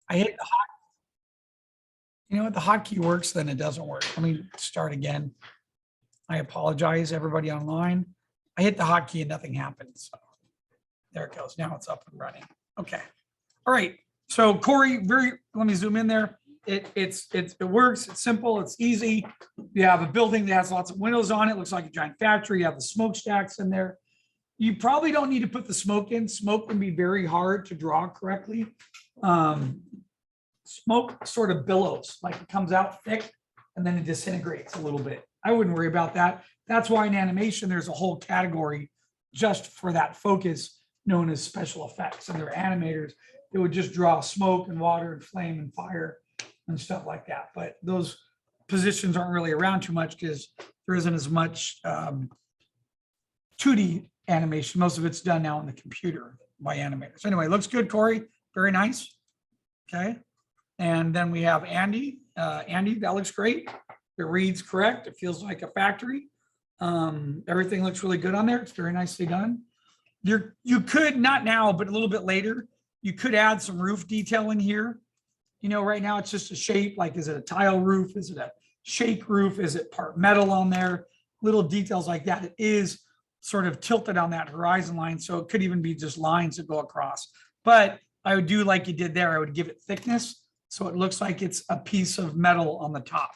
I hit the hot, you know what, the hotkey works, then it doesn't work. Let me start again. I apologize, everybody online. I hit the hotkey and nothing happened. So there it goes. Now it's up and running. Okay. All right. So Corey, let me zoom in there. It works. It's simple. It's easy. You have a building that has lots of windows on it. Looks like a giant factory. You have the smokestacks in there. You probably don't need to put the smoke in. Smoke can be very hard to draw correctly. Smoke sort of billows, like it comes out thick and then it disintegrates a little bit. I wouldn't worry about that. That's why in animation, there's a whole category just for that focus known as special effects. And there are animators that would just draw smoke and water and flame and fire and stuff like that. But those positions aren't really around too much because there isn't as much 2D animation. Most of it's done now on the computer by animators. Anyway, looks good, Corey. Very nice. Okay. And then we have Andy. Andy, that looks great. It reads correct. It feels like a factory. Everything looks really good on there. It's very nicely done. You could, not now, but a little bit later, you could add some roof detail in here. You know, right now it's just a shape. Like, is it a tile roof? Is it a shake roof? Is it part metal on there? Little details like that. It is sort of tilted on that horizon line. So it could even be just lines that go across. But I would do like you did there. I would give it thickness. So it looks like it's a piece of metal on the top.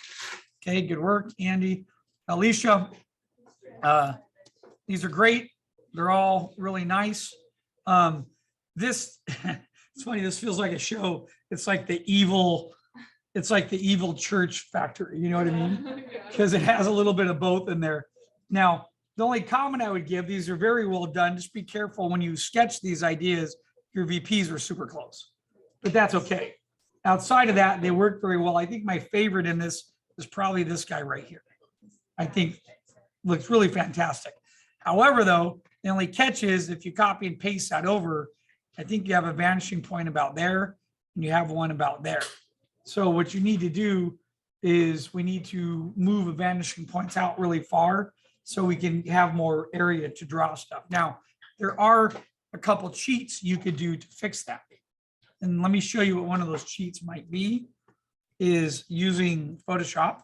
Okay, good work, Andy. Alicia, these are great. They're all really nice. This, it's funny, this feels like a show. It's like the evil church factory, you know what I mean? Because it has a little bit of both in there. Now, the only comment I would give, these are very well done. Just be careful when you sketch these ideas, your VPs are super close, but that's okay. Outside of that, they work very well. I think my favorite in this is probably this guy right here. I think looks really fantastic. However, though, the only catch is if you copy and paste that over, I think you have a vanishing point about there and you have one about there. So what you need to do is we need to move the vanishing points out really far so we can have more area to draw stuff. Now, there are a couple cheats you could do to fix that. And let me show you what one of those cheats might be, is using Photoshop.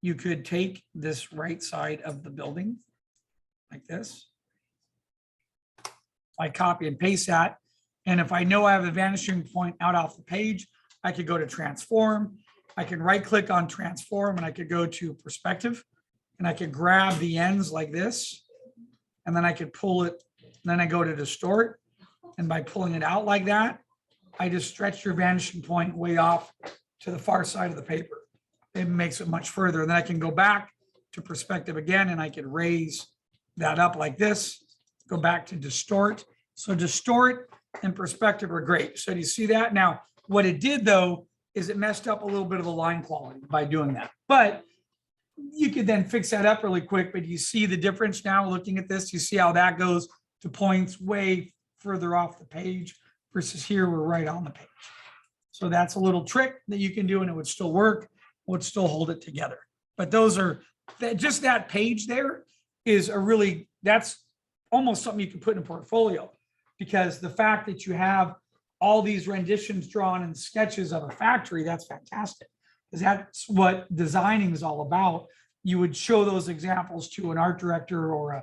You could take this right side of the building like this. I copy and paste that. And if I know I have a vanishing point out off the page, I could go to transform. I can right click on transform and I could go to perspective and I could grab the ends like this. And then I could pull it. Then I go to distort. And by pulling it out like that, I just stretch your vanishing point way off to the far side of the paper. It makes it much further. And then I can go back to perspective again, and I could raise that up like this, go back to distort. So distort and perspective are great. So do you see that? Now, what it did though, is it messed up a little bit of the line quality by doing that. But you could then fix that up really quick. But you see the difference now looking at this? You see how that goes to points way further off the page versus here, we're right on the page. So that's a little trick that you can do and it would still work, would still hold it together. But those are, just that page there is a really, that's almost something you can put in a portfolio, because the fact that you have all these renditions drawn and sketches of a factory, that's fantastic. Because that's what designing is all about. You would show those examples to an art director or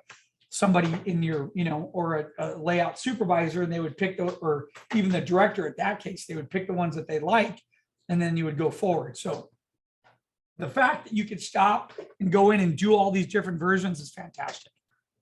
somebody in your, or a layout supervisor, and they would pick the, or even the director at that case, they would pick the ones that they like, and then you would go forward. So the fact that you could stop and go in and do all these different versions is fantastic.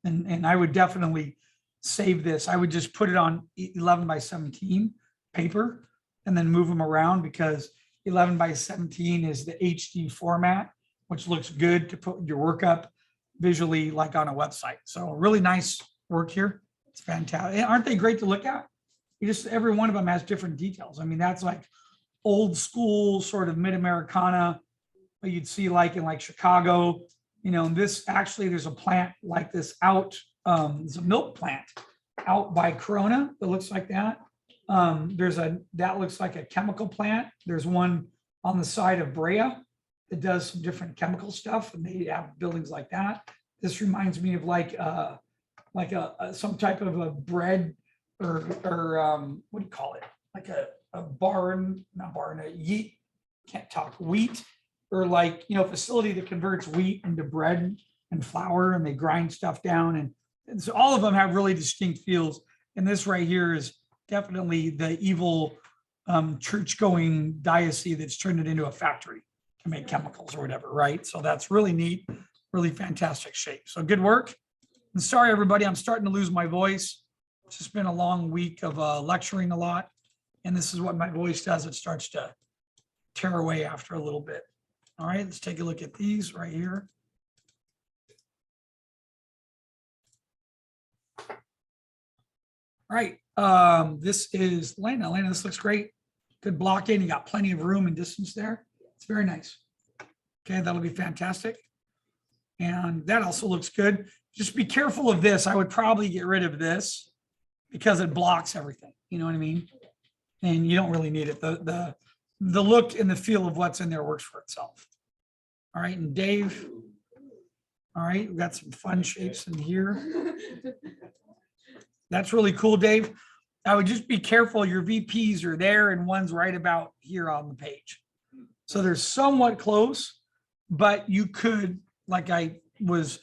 And I would definitely save this. I would just put it on 11 by 17 paper and then move them around, because 11 by 17 is the HD format, which looks good to put your work up visually like on a website. So really nice work here. It's fantastic. Aren't they great to look at? Every one of them has different details. I mean, that's like old school sort of mid-Americana, but you'd see like in like Chicago, this actually, there's a plant like this out, there's a milk plant out by Corona that looks like that. That looks like a chemical plant. There's one on the side of Brea that does some different chemical stuff, and they have buildings like that. This reminds me of like some type of a bread or what do you call it? Like wheat, or like, facility that converts wheat into bread and flour, and they grind stuff down. And so all of them have really distinct feels. And this right here is definitely the evil church-going diocese that's turned it into a factory to make chemicals or whatever, right? So that's really neat, really fantastic shape. So good work. And sorry, everybody, I'm starting to lose my voice. It's just been a long week of lecturing a lot. And this is what my voice does. It starts to tear away after a little bit. All right, let's take a look at these right here. All right, this is Lena. Lena, this looks great. Good blocking. You got plenty of room and distance there. It's very nice. Okay, that'll be fantastic. And that also looks good. Just be careful of this. I would probably get rid of this because it blocks everything. You know what I mean? And you don't really need it. The look and the feel of what's in there works for itself. All right, and Dave. All right, we've got some fun shapes in here. That's really cool, Dave. I would just be careful. Your VPs are there and one's right about here on the page. So they're somewhat close, but you could, like I was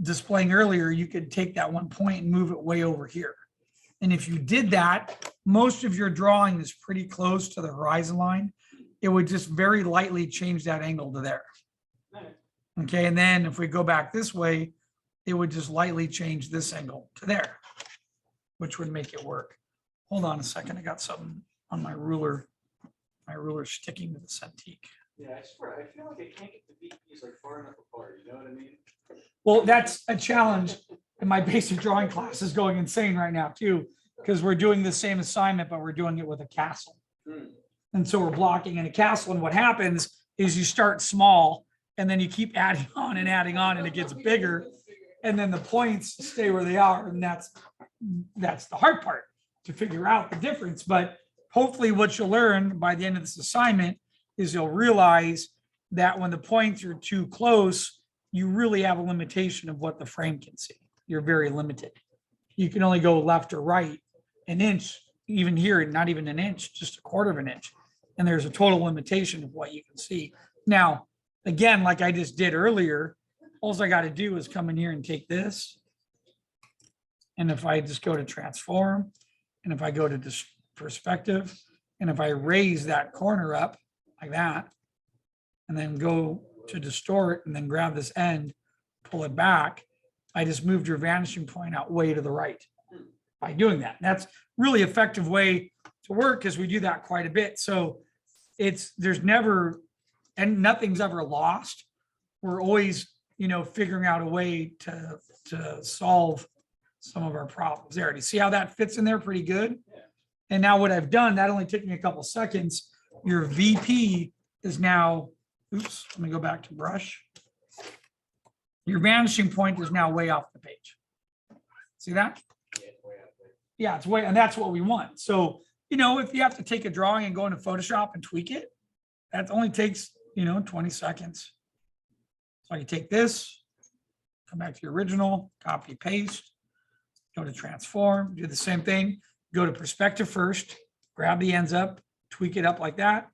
displaying earlier, you could take that one point and move it way over here. And if you did that, most of your drawing is pretty close to the horizon line. It would just very lightly change that angle to there. Okay, and then if we go back this way, it would just lightly change this angle to there, which would make it work. Hold on a second, I got something on my ruler. My ruler sticking to the Cintiq. Yeah, I swear, I feel like I can't get the VPs like far enough apart, you know what I mean? Well, that's a challenge. And my basic drawing class is going insane right now too, because we're doing the same assignment, but we're doing it with a castle. And so we're blocking in a castle. And what happens is you start small and then you keep adding on and it gets bigger. And then the points stay where they are. And that's the hard part, to figure out the difference. But hopefully what you'll learn by the end of this assignment is you'll realize that when the points are too close, you really have a limitation of what the frame can see. You're very limited. You can only go left or right an inch, even here, not even an inch, just a quarter of an inch. And there's a total limitation of what you can see. Now, again, like I just did earlier, all I got to do is come in here and take this. And if I just go to transform, and if I go to this perspective, and if I raise that corner up like that, and then go to distort and then grab this end, pull it back, I just moved your vanishing point out way to the right by doing that. And that's really effective way to work because we do that quite a bit. So there's never, and nothing's ever lost. We're always, figuring out a way to solve some of our problems there. Do you see how that fits in there pretty good? And now what I've done, that only took me a couple seconds. Your VP is now, oops, let me go back to brush. Your vanishing point is now way off the page. See that? Yeah, it's way, and that's what we want. So, if you have to take a drawing and go into Photoshop and tweak it, that only takes, 20 seconds. So I can take this, come back to your original, copy, paste, go to transform, do the same thing, go to perspective first, grab the ends up, tweak it up like that.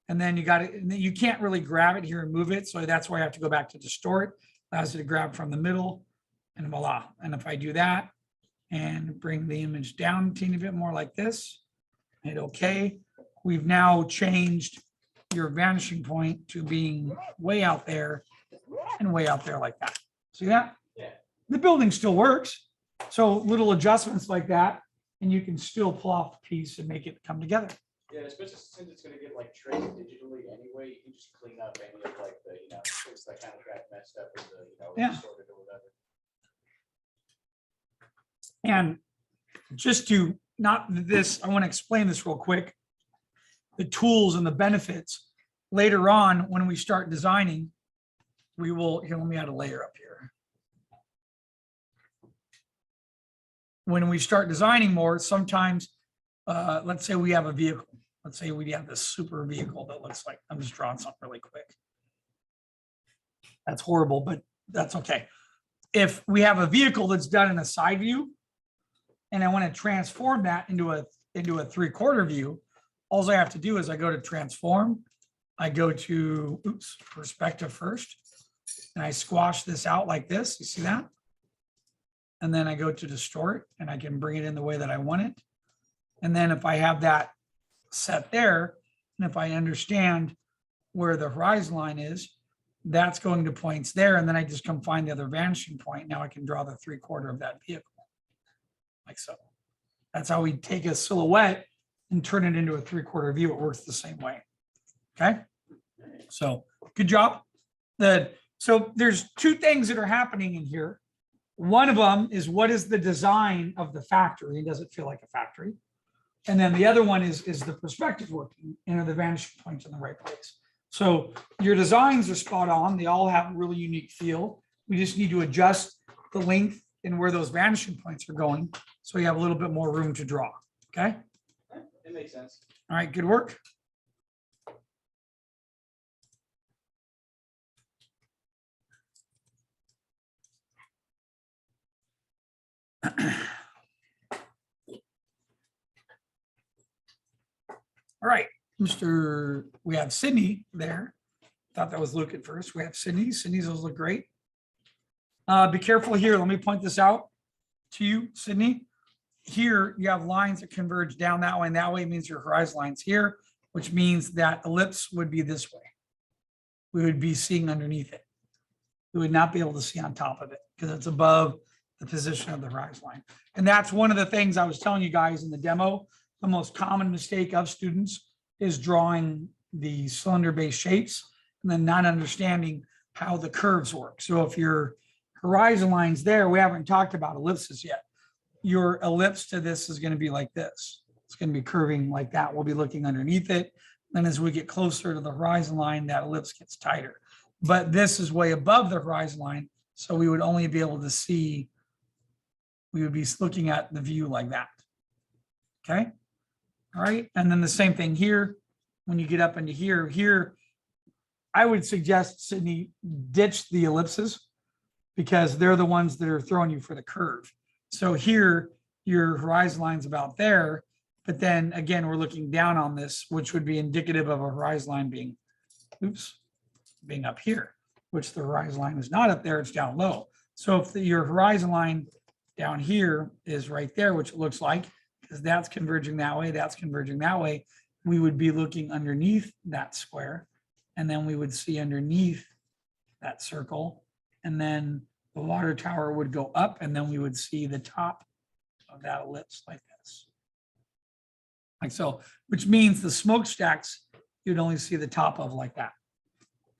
And then you got it, and then you can't really grab it here and move it. So that's why I have to go back to distort, allows you to grab from the middle, and voila. And if I do that and bring the image down a teeny bit more like this, hit okay, we've now changed your vanishing point to being way out there and way out there like that. See that? Yeah. The building still works. So little adjustments like that, and you can still pull off the piece and make it come together. Yeah, especially since it's going to get like traced digitally anyway, you can just clean up any of like the, things that kind of got messed up in the, Yeah. distorted or whatever. And just to not this, I want to explain this real quick. The tools and the benefits later on when we start designing, we will, here, let me add a layer up here. When we start designing more, sometimes, let's say we have a vehicle. Let's say we have this super vehicle that looks like, I'm just drawing something really quick. That's horrible, but that's okay. If we have a vehicle that's done in a side view, and I want to transform that into a 3/4 view, all I have to do is I go to transform, I go to, perspective first, and I squash this out like this. You see that? And then I go to distort and I can bring it in the way that I want it. And then if I have that set there, and if I understand where the horizon line is, that's going to points there. And then I just come find the other vanishing point. Now I can draw the 3/4 of that vehicle like so. That's how we take a silhouette and turn it into a 3/4 view. It works the same way. Okay. So good job. So there's two things that are happening in here. One of them is what is the design of the factory? Does it feel like a factory? And then the other one is the perspective working and are the vanishing points in the right place? So your designs are spot on. They all have a really unique feel. We just need to adjust the length and where those vanishing points are going. So you have a little bit more room to draw. Okay. It makes sense. All right. Good work. All right, we have Sydney there. Thought that was Luke at first. We have Sydney. Sydney's those look great. Be careful here. Let me point this out to you, Sydney. Here you have lines that converge down that way, and that way means your horizon line's here, which means that ellipse would be this way. We would be seeing underneath it. We would not be able to see on top of it because it's above the position of the horizon line. And that's one of the things I was telling you guys in the demo. The most common mistake of students is drawing the cylinder-based shapes and then not understanding how the curves work. So if your horizon line's there, we haven't talked about ellipses yet. Your ellipse to this is going to be like this. It's going to be curving like that. We'll be looking underneath it. Then as we get closer to the horizon line, that ellipse gets tighter. But this is way above the horizon line. So we would only be able to see, we would be looking at the view like that. Okay. All right. And then the same thing here. When you get up into here, I would suggest, Sydney, ditch the ellipses because they're the ones that are throwing you for the curve. So here, your horizon line's about there. But then again, we're looking down on this, which would be indicative of a horizon line being, being up here, which the horizon line is not up there, it's down low. So if your horizon line down here is right there, which it looks like, because that's converging that way, that's converging that way, we would be looking underneath that square, and then we would see underneath that circle, and then the water tower would go up, and then we would see the top of that ellipse like this. Like so, which means the smokestacks, you'd only see the top of like that.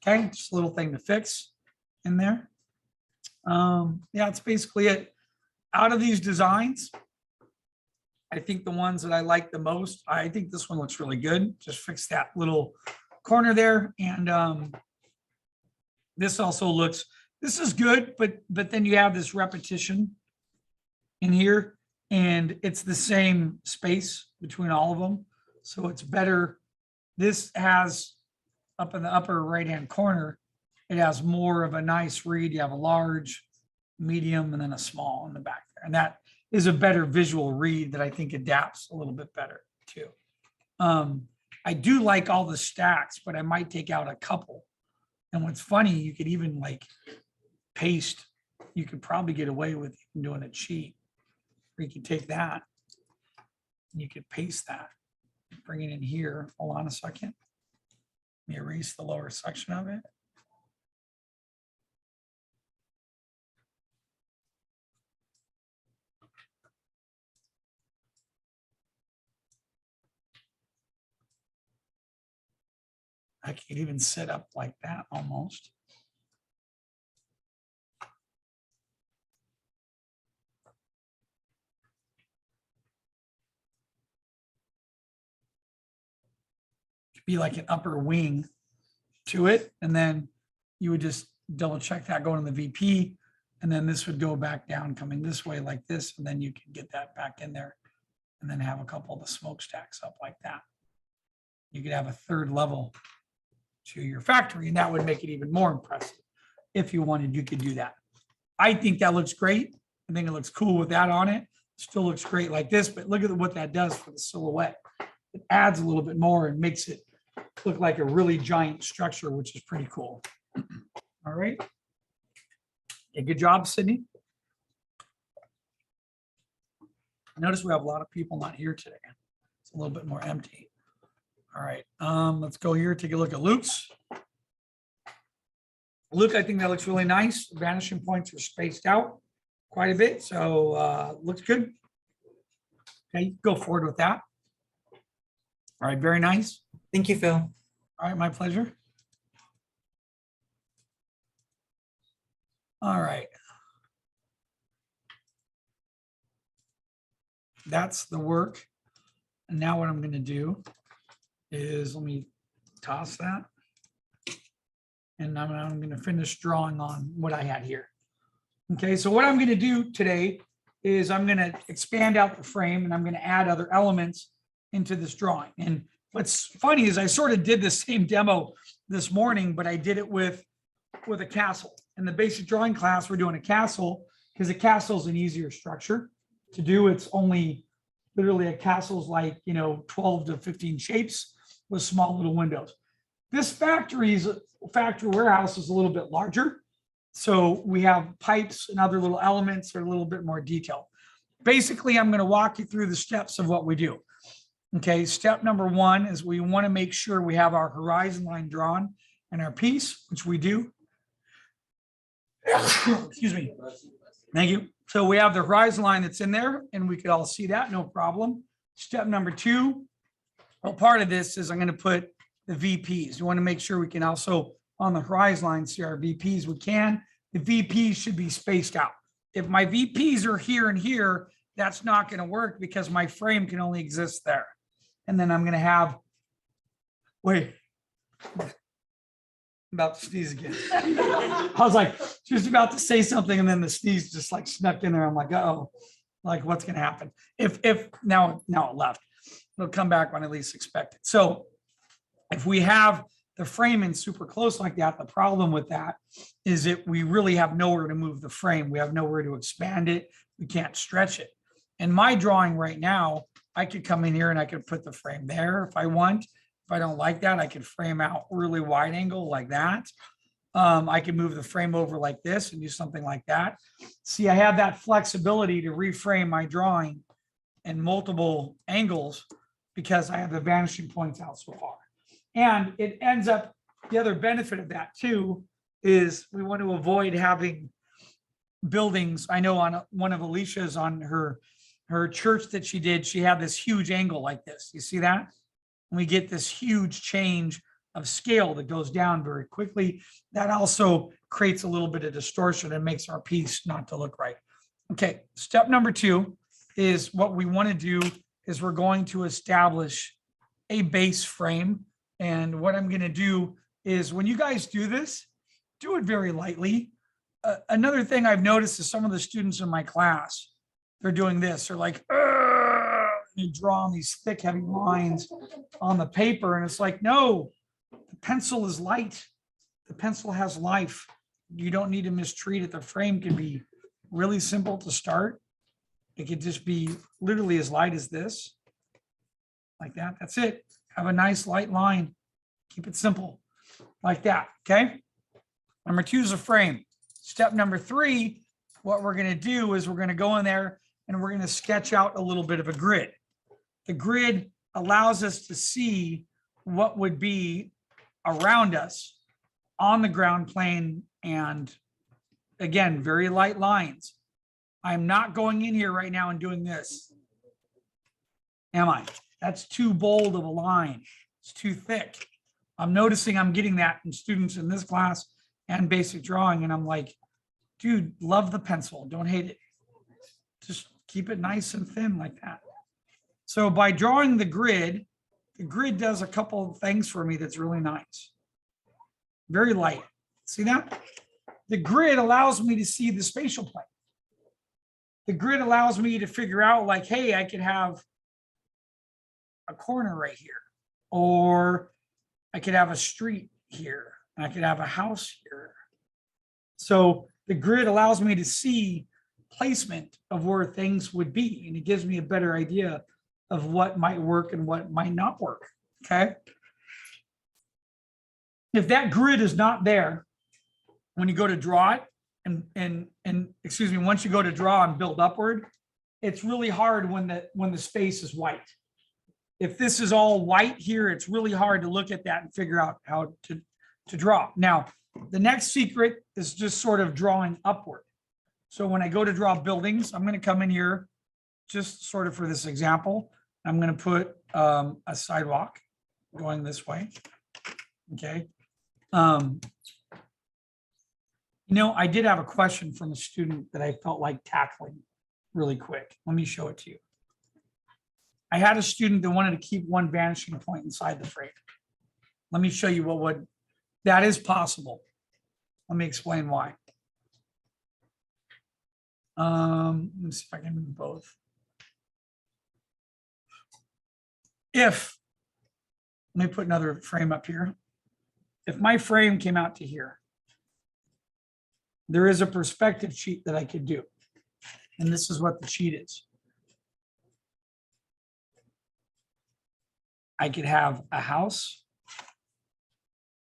Okay, just a little thing to fix in there. Yeah, that's basically it. Out of these designs, I think the ones that I like the most, I think this one looks really good. Just fix that little corner there. And this also looks, this is good, but then you have this repetition in here and it's the same space between all of them. So it's better. This has up in the upper right-hand corner, it has more of a nice read. You have a large, medium, and then a small in the back there. And that is a better visual read that I think adapts a little bit better too. I do like all the stacks, but I might take out a couple. And what's funny, you could even like paste, you could probably get away with doing a cheat. Or you could take that, and you could paste that, bring it in here. Hold on a second. Let me erase the lower section of it. I could even set up like that almost. Could be like an upper wing to it. And then you would just double check that going to the VP. And then this would go back down coming this way like this. And then you can get that back in there and then have a couple of the smokestacks up like that. You could have a third level to your factory, and that would make it even more impressive. If you wanted, you could do that. I think that looks great. I think it looks cool with that on it. Still looks great like this, but look at what that does for the silhouette. it adds a little bit more and makes it look like a really giant structure, which is pretty cool. All right. Yeah, good job, Sydney. Notice we have a lot of people not here today. It's a little bit more empty. All right, let's go here, take a look at Luke's. Luke, I think that looks really nice. Vanishing points are spaced out quite a bit, so looks good. Okay, go forward with that. All right, very nice. Thank you, Phil. All right, my pleasure. All right. That's the work. And now what I'm going to do is, let me toss that. And I'm going to finish drawing on what I had here. Okay, so what I'm going to do today is I'm going to expand out the frame and I'm going to add other elements into this drawing. And what's funny is I sort of did the same demo this morning, but I did it with a castle. In the basic drawing class, we're doing a castle because a castle is an easier structure to do. It's only literally a castle's like, 12 to 15 shapes with small little windows. This factory warehouse is a little bit larger. So we have pipes and other little elements that are a little bit more detailed. Basically, I'm going to walk you through the steps of what we do. Okay, step number one is we want to make sure we have our horizon line drawn in our piece, which we do. Excuse me. Thank you. So we have the horizon line that's in there and we could all see that, no problem. Step number two, well, part of this is I'm going to put the VPs. We want to make sure we can also on the horizon line see our VPs. We can. The VPs should be spaced out. If my VPs are here and here, that's not going to work because my frame can only exist there. And then I'm going to have, wait, I'm about to sneeze again. I was like, just about to say something and then the sneeze just like snuck in there. I'm like, oh, like what's going to happen? If now it left, it'll come back when I least expect it. So if we have the frame in super close like that, the problem with that is that we really have nowhere to move the frame. We have nowhere to expand it. We can't stretch it. In my drawing right now, I could come in here and I could put the frame there if I want. If I don't like that, I could frame out really wide angle like that. I can move the frame over like this and do something like that. See, I have that flexibility to reframe my drawing in multiple angles because I have the vanishing points out so far. And it ends up, the other benefit of that too, is we want to avoid having buildings. I know on one of Alicia's on her church that she did, she had this huge angle like this. You see that? And we get this huge change of scale that goes down very quickly. That also creates a little bit of distortion and makes our piece not to look right. Okay, step number two is what we want to do is we're going to establish a base frame. And what I'm going to do is when you guys do this, do it very lightly. Another thing I've noticed is some of the students in my class, they're doing this. They're like, you draw on these thick, heavy lines on the paper. And it's like, no, the pencil is light. The pencil has life. You don't need to mistreat it. The frame can be really simple to start. It could just be literally as light as this, like that. That's it. Have a nice light line. Keep it simple like that. Okay. Number two is a frame. Step number three, what we're going to do is we're going to go in there and we're going to sketch out a little bit of a grid. The grid allows us to see what would be around us on the ground plane. And again, very light lines. I'm not going in here right now and doing this. Am I? That's too bold of a line. It's too thick. I'm noticing I'm getting that in students in this class and basic drawing. And I'm like, dude, love the pencil. Don't hate it. Just keep it nice and thin like that. So by drawing the grid does a couple of things for me that's really nice. Very light. See that? The grid allows me to see the spatial plane. The grid allows me to figure out like, hey, I could have a corner right here, or I could have a street here, and I could have a house here. So the grid allows me to see placement of where things would be, and it gives me a better idea of what might work and what might not work, okay? If that grid is not there, when you go to draw it, and excuse me, once you go to draw and build upward, it's really hard when the space is white. If this is all white here, it's really hard to look at that and figure out how to draw. Now, the next secret is just sort of drawing upward. So when I go to draw buildings, I'm going to come in here just sort of for this example. I'm going to put a sidewalk going this way. Okay. I did have a question from a student that I felt like tackling really quick. Let me show it to you. I had a student that wanted to keep one vanishing point inside the frame. Let me show you that is possible. Let me explain why. Let me see if I can move both. Let me put another frame up here. If my frame came out to here, there is a perspective cheat that I could do. And this is what the cheat is. I could have a house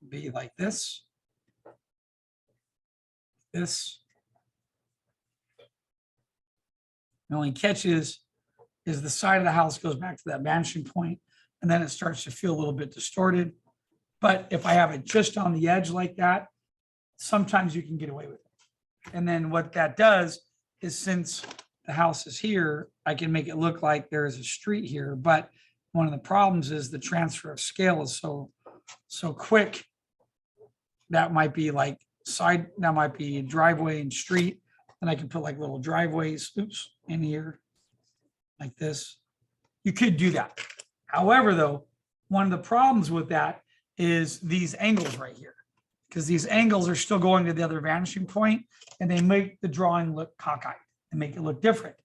be like this. This. The only catch is the side of the house goes back to that vanishing point, and then it starts to feel a little bit distorted. But if I have it just on the edge like that, sometimes you can get away with it. And then what that does is, since the house is here, I can make it look like there is a street here. But one of the problems is the transfer of scale is so quick. That might be like that might be driveway and street. And I can put like little driveways, in here like this. You could do that. However, though, one of the problems with that is these angles right here, because these angles are still going to the other vanishing point, and they make the drawing look cockeyed and make it look different.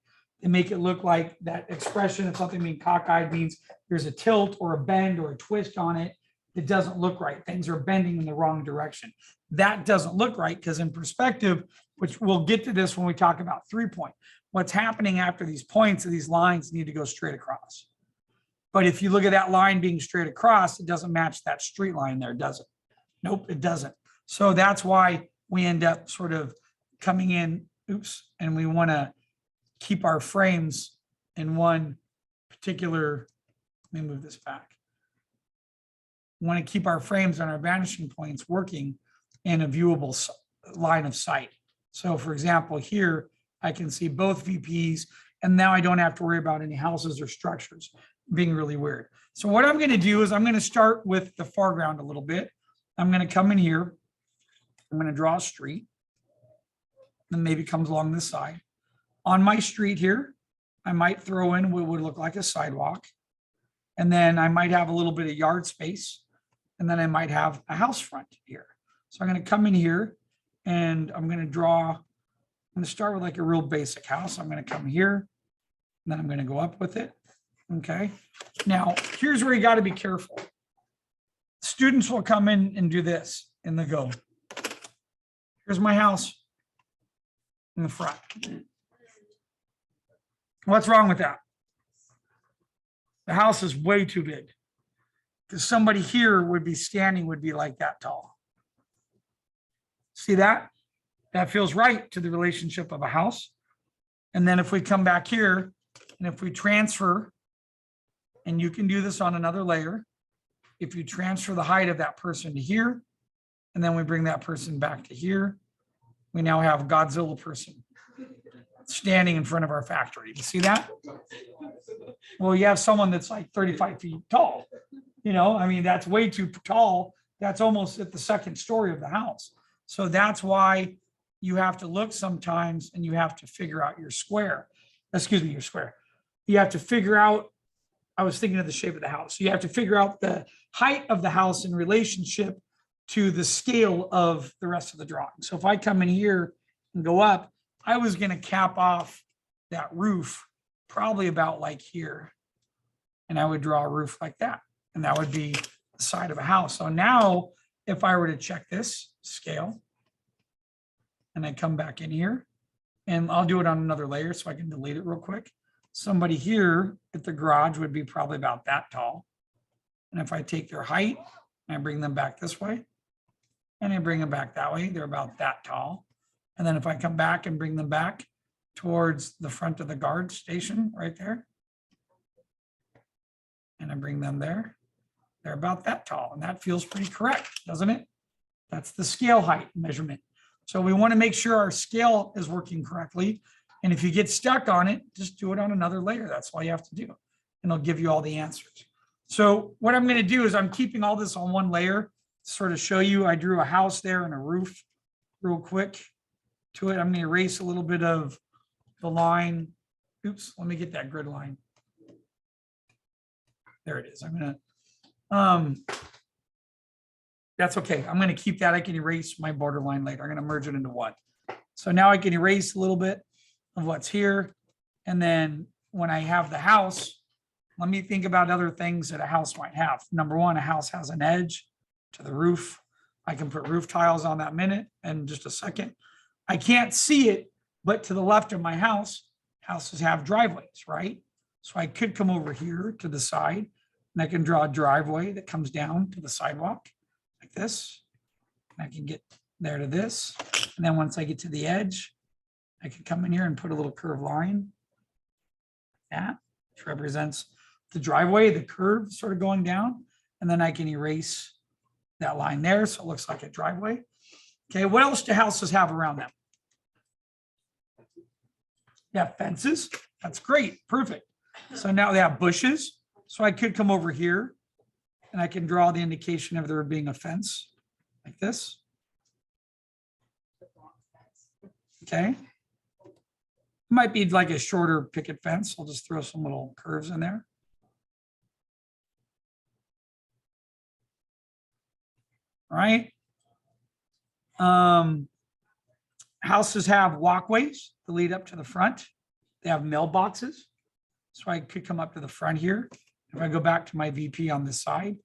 They make it look like that expression of something being cockeyed means there's a tilt or a bend or a twist on it. It doesn't look right. Things are bending in the wrong direction. That doesn't look right, because in perspective, which we'll get to this when we talk about 3-point, what's happening after these points of these lines need to go straight across. But if you look at that line being straight across, it doesn't match that street line there, does it? Nope, it doesn't. So that's why we end up sort of coming in, and we want to keep our frames in one particular, let me move this back. We want to keep our frames on our vanishing points working in a viewable line of sight. So for example, here, I can see both VPs, and now I don't have to worry about any houses or structures being really weird. So what I'm going to do is I'm going to start with the foreground a little bit. I'm going to come in here. I'm going to draw a street. Then maybe comes along this side. On my street here, I might throw in what would look like a sidewalk. And then I might have a little bit of yard space. And then I might have a house front here. So I'm going to come in here and I'm going to draw. I'm going to start with like a real basic house. I'm going to come here. And then I'm going to go up with it. Okay. Now, here's where you got to be careful. Students will come in and do this and they go, here's my house in the front. What's wrong with that? The house is way too big, because somebody here would be like that tall. See that? That feels right to the relationship of a house. And then if we come back here and if we transfer, and you can do this on another layer, if you transfer the height of that person to here, and then we bring that person back to here, we now have a Godzilla person standing in front of our factory. You see that? Well, you have someone that's like 35 feet tall. I mean, that's way too tall. That's almost at the second story of the house. So that's why you have to look sometimes and you have to figure out your square. Excuse me, your square. You have to figure out, I was thinking of the shape of the house. You have to figure out the height of the house in relationship to the scale of the rest of the drawing. So if I come in here and go up, I was going to cap off that roof probably about like here. And I would draw a roof like that. And that would be the side of a house. So now if I were to check this scale and I come back in here, and I'll do it on another layer so I can delete it real quick. somebody here at the garage would be probably about that tall. And if I take their height and I bring them back this way, and I bring them back that way, they're about that tall. And then if I come back and bring them back towards the front of the guard station right there, and I bring them there, they're about that tall. And that feels pretty correct, doesn't it? That's the scale height measurement. So we want to make sure our scale is working correctly. And if you get stuck on it, just do it on another layer. That's all you have to do. And it'll give you all the answers. So what I'm going to do is I'm keeping all this on one layer to sort of show you. I drew a house there and a roof real quick to it. I'm going to erase a little bit of the line. Oops, let me get that grid line. There it is. I'm going to, that's okay. I'm going to keep that. I can erase my borderline later. I'm going to merge it into one. So now I can erase a little bit of what's here. And then when I have the house, let me think about other things that a house might have. Number one, a house has an edge to the roof. I can put roof tiles on that in just a second. I can't see it, but to the left of my house, houses have driveways, right? So I could come over here to the side and I can draw a driveway that comes down to the sidewalk like this. And I can get there to this. And then once I get to the edge, I can come in here and put a little curved line. That, which represents the driveway, the curve sort of going down. And then I can erase that line there. So it looks like a driveway. Okay, what else do houses have around them? Yeah, fences. That's great. Perfect. So now they have bushes. So I could come over here and I can draw the indication of there being a fence like this. Okay. Might be like a shorter picket fence. I'll just throw some little curves in there. All right. Houses have walkways that lead up to the front. They have mailboxes. So I could come up to the front here. If I go back to my VP on this side,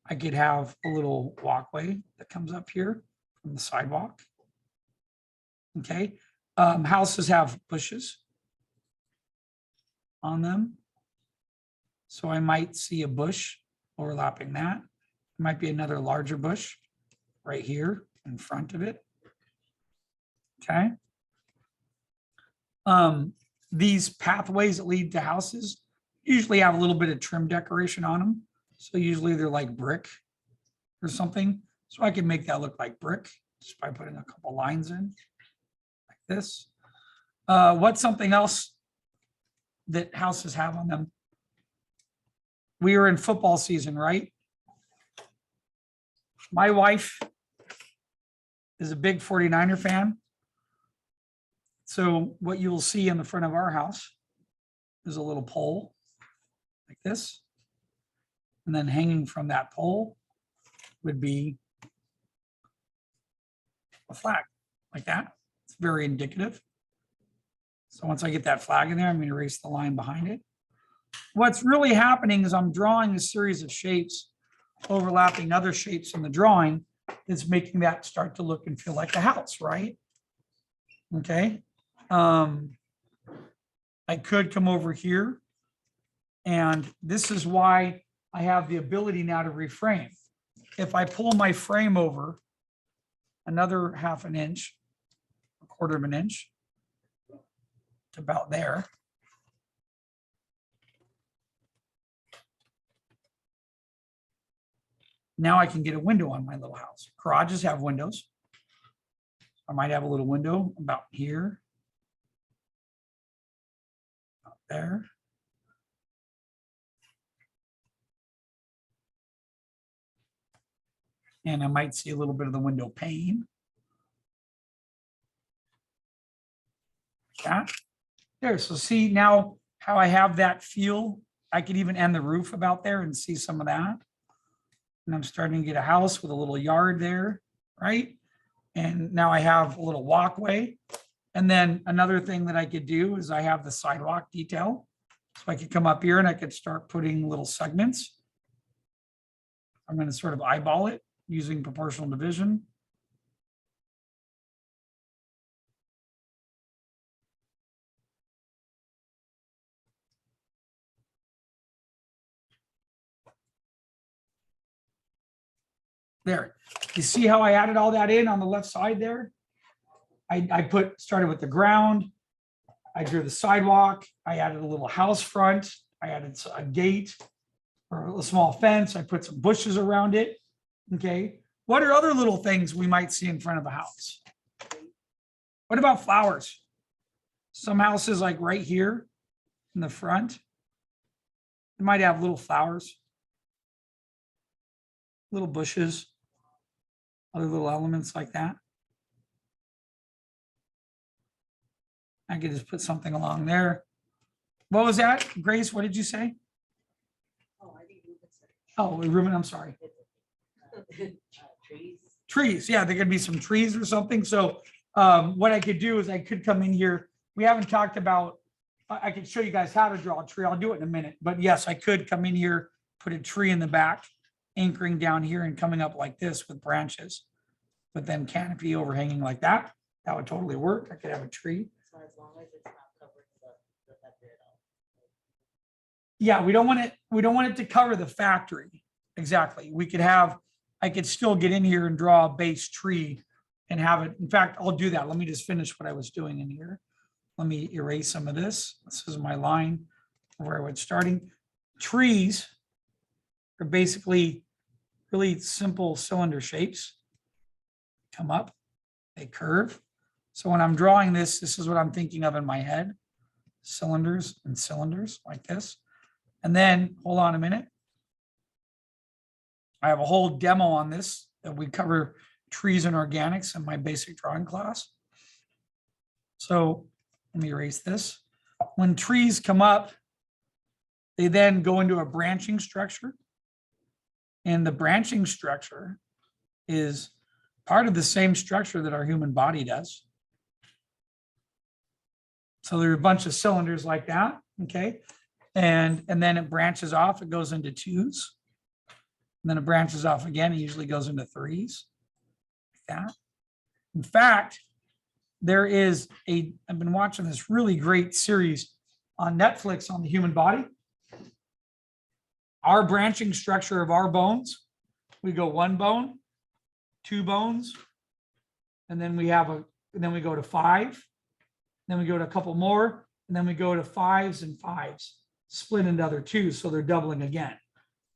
I could have a little walkway that comes up here from the sidewalk. Okay. Houses have bushes on them. So I might see a bush overlapping that. It might be another larger bush right here in front of it. Okay. These pathways that lead to houses usually have a little bit of trim decoration on them. So usually they're like brick or something. So I can make that look like brick just by putting a couple lines in like this. What's something else that houses have on them? We are in football season, right? My wife is a big 49er fan. So what you will see in the front of our house is a little pole like this. And then hanging from that pole would be a flag like that. It's very indicative. So once I get that flag in there, I'm going to erase the line behind it. What's really happening is I'm drawing a series of shapes overlapping other shapes in the drawing. It's making that start to look and feel like a house, right? Okay. I could come over here, and this is why I have the ability now to reframe. If I pull my frame over another half an inch, a quarter of an inch, to about there. Now I can get a window on my little house. Garages have windows. I might have a little window about here. About there. And I might see a little bit of the window pane. Like that. There, so see now how I have that feel. I could even end the roof about there and see some of that. And I'm starting to get a house with a little yard there, right? And now I have a little walkway. And then another thing that I could do is I have the sidewalk detail. So I could come up here and I could start putting little segments. I'm going to sort of eyeball it using proportional division. There. You see how I added all that in on the left side there? I started with the ground. I drew the sidewalk. I added a little house front. I added a gate or a small fence. I put some bushes around it. Okay. What are other little things we might see in front of a house? What about flowers? Some houses like right here in the front, they might have little flowers, little bushes, other little elements like that. I could just put something along there. What was that, Grace? What did you say? Oh, I think Ruben said. Oh, Ruben, I'm sorry. Trees. Trees, yeah, there could be some trees or something. So what I could do is I could come in here. We haven't talked about, I could show you guys how to draw a tree. I'll do it in a minute. But yes, I could come in here, put a tree in the back, anchoring down here and coming up like this with branches, but then canopy overhanging like that. That would totally work. I could have a tree. So as long as it's not covered the factory at all. Yeah, we don't want it to cover the factory. Exactly. We could have, I could still get in here and draw a base tree and have it. In fact, I'll do that. Let me just finish what I was doing in here. Let me erase some of this. This is my line where I was starting. Trees are basically really simple cylinder shapes. Come up, they curve. So when I'm drawing this, this is what I'm thinking of in my head. Cylinders and cylinders like this. And then, hold on a minute. I have a whole demo on this that we cover trees and organics in my basic drawing class. So let me erase this. When trees come up, they then go into a branching structure. And the branching structure is part of the same structure that our human body does. So there are a bunch of cylinders like that, okay? And then it branches off, it goes into twos. And then it branches off again, it usually goes into threes, like that. In fact, I've been watching this really great series on Netflix on the human body. Our branching structure of our bones, we go one bone, two bones, and then we go to five, then we go to a couple more, and then we go to fives and fives, split into other twos, so they're doubling again.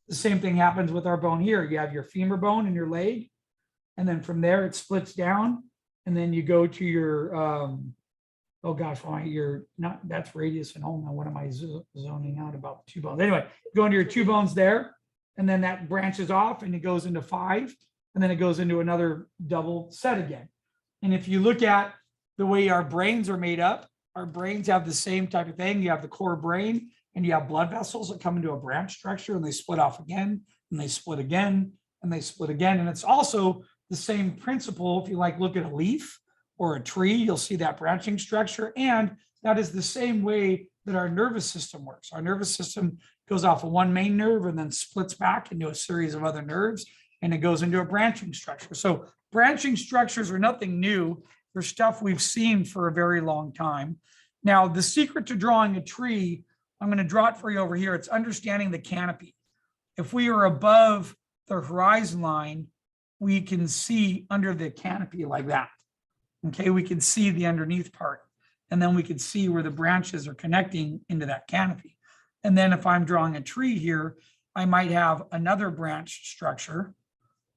The same thing happens with our bone here. You have your femur bone in your leg, and then from there it splits down, and then you go to your, oh gosh, why you're not, that's radius and ulna. What am I zoning out about two bones? Anyway, go into your two bones there, and then that branches off and it goes into five, and then it goes into another double set again. And if you look at the way our brains are made up, our brains have the same type of thing. You have the core brain, and you have blood vessels that come into a branch structure, and they split off again, and they split again, and they split again. And it's also the same principle. If you look at a leaf or a tree, you'll see that branching structure. And that is the same way that our nervous system works. Our nervous system goes off of one main nerve and then splits back into a series of other nerves, and it goes into a branching structure. So branching structures are nothing new. They're stuff we've seen for a very long time. Now, the secret to drawing a tree, I'm going to draw it for you over here. It's understanding the canopy. If we are above the horizon line, we can see under the canopy like that. Okay, we can see the underneath part. And then we can see where the branches are connecting into that canopy. And then if I'm drawing a tree here, I might have another branch structure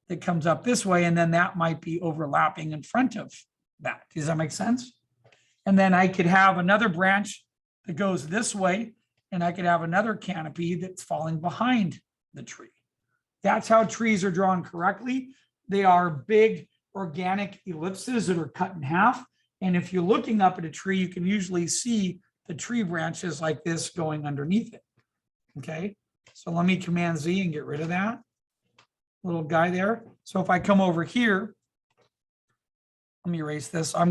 that comes up this way, and then that might be overlapping in front of that. Does that make sense? And then I could have another branch that goes this way, and I could have another canopy that's falling behind the tree. That's how trees are drawn correctly. They are big organic ellipses that are cut in half. And if you're looking up at a tree, you can usually see the tree branches like this going underneath it. Okay, so let me Command Z and get rid of that little guy there. So if I come over here, let me erase this. I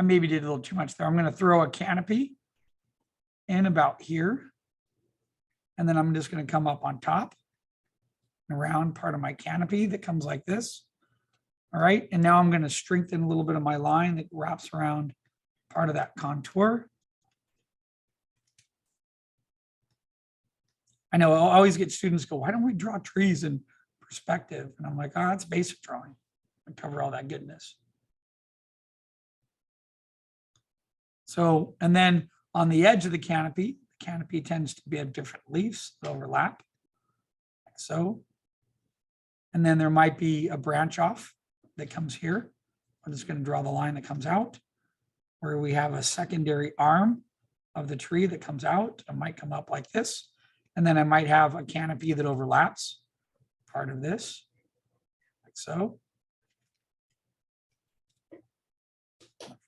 maybe did a little too much there. I'm going to throw a canopy in about here. And then I'm just going to come up on top and around part of my canopy that comes like this. All right. And now I'm going to strengthen a little bit of my line that wraps around part of that contour. I know I'll always get students go, why don't we draw trees in perspective. And I'm like, oh, that's basic drawing. I cover all that goodness. So, and then on the edge of the canopy tends to be have different leaves that overlap, like so. And then there might be a branch off that comes here. I'm just going to draw the line that comes out, where we have a secondary arm of the tree that comes out. It might come up like this. And then I might have a canopy that overlaps part of this, like so.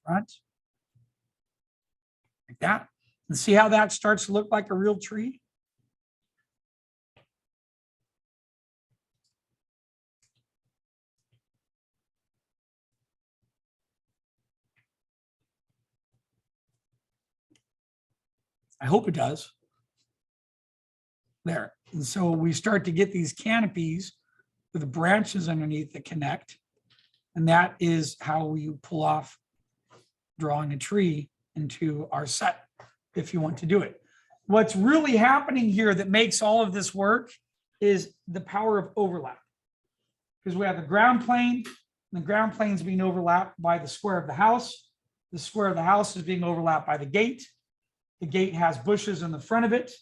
Front. Like that. And see how that starts to look like a real tree? I hope it does. There. And so we start to get these canopies with the branches underneath that connect. And that is how we pull off drawing a tree into our set, if you want to do it. What's really happening here that makes all of this work is the power of overlap. Because we have the ground plane, and the ground plane is being overlapped by the square of the house. The square of the house is being overlapped by the gate. The gate has bushes in the front of it.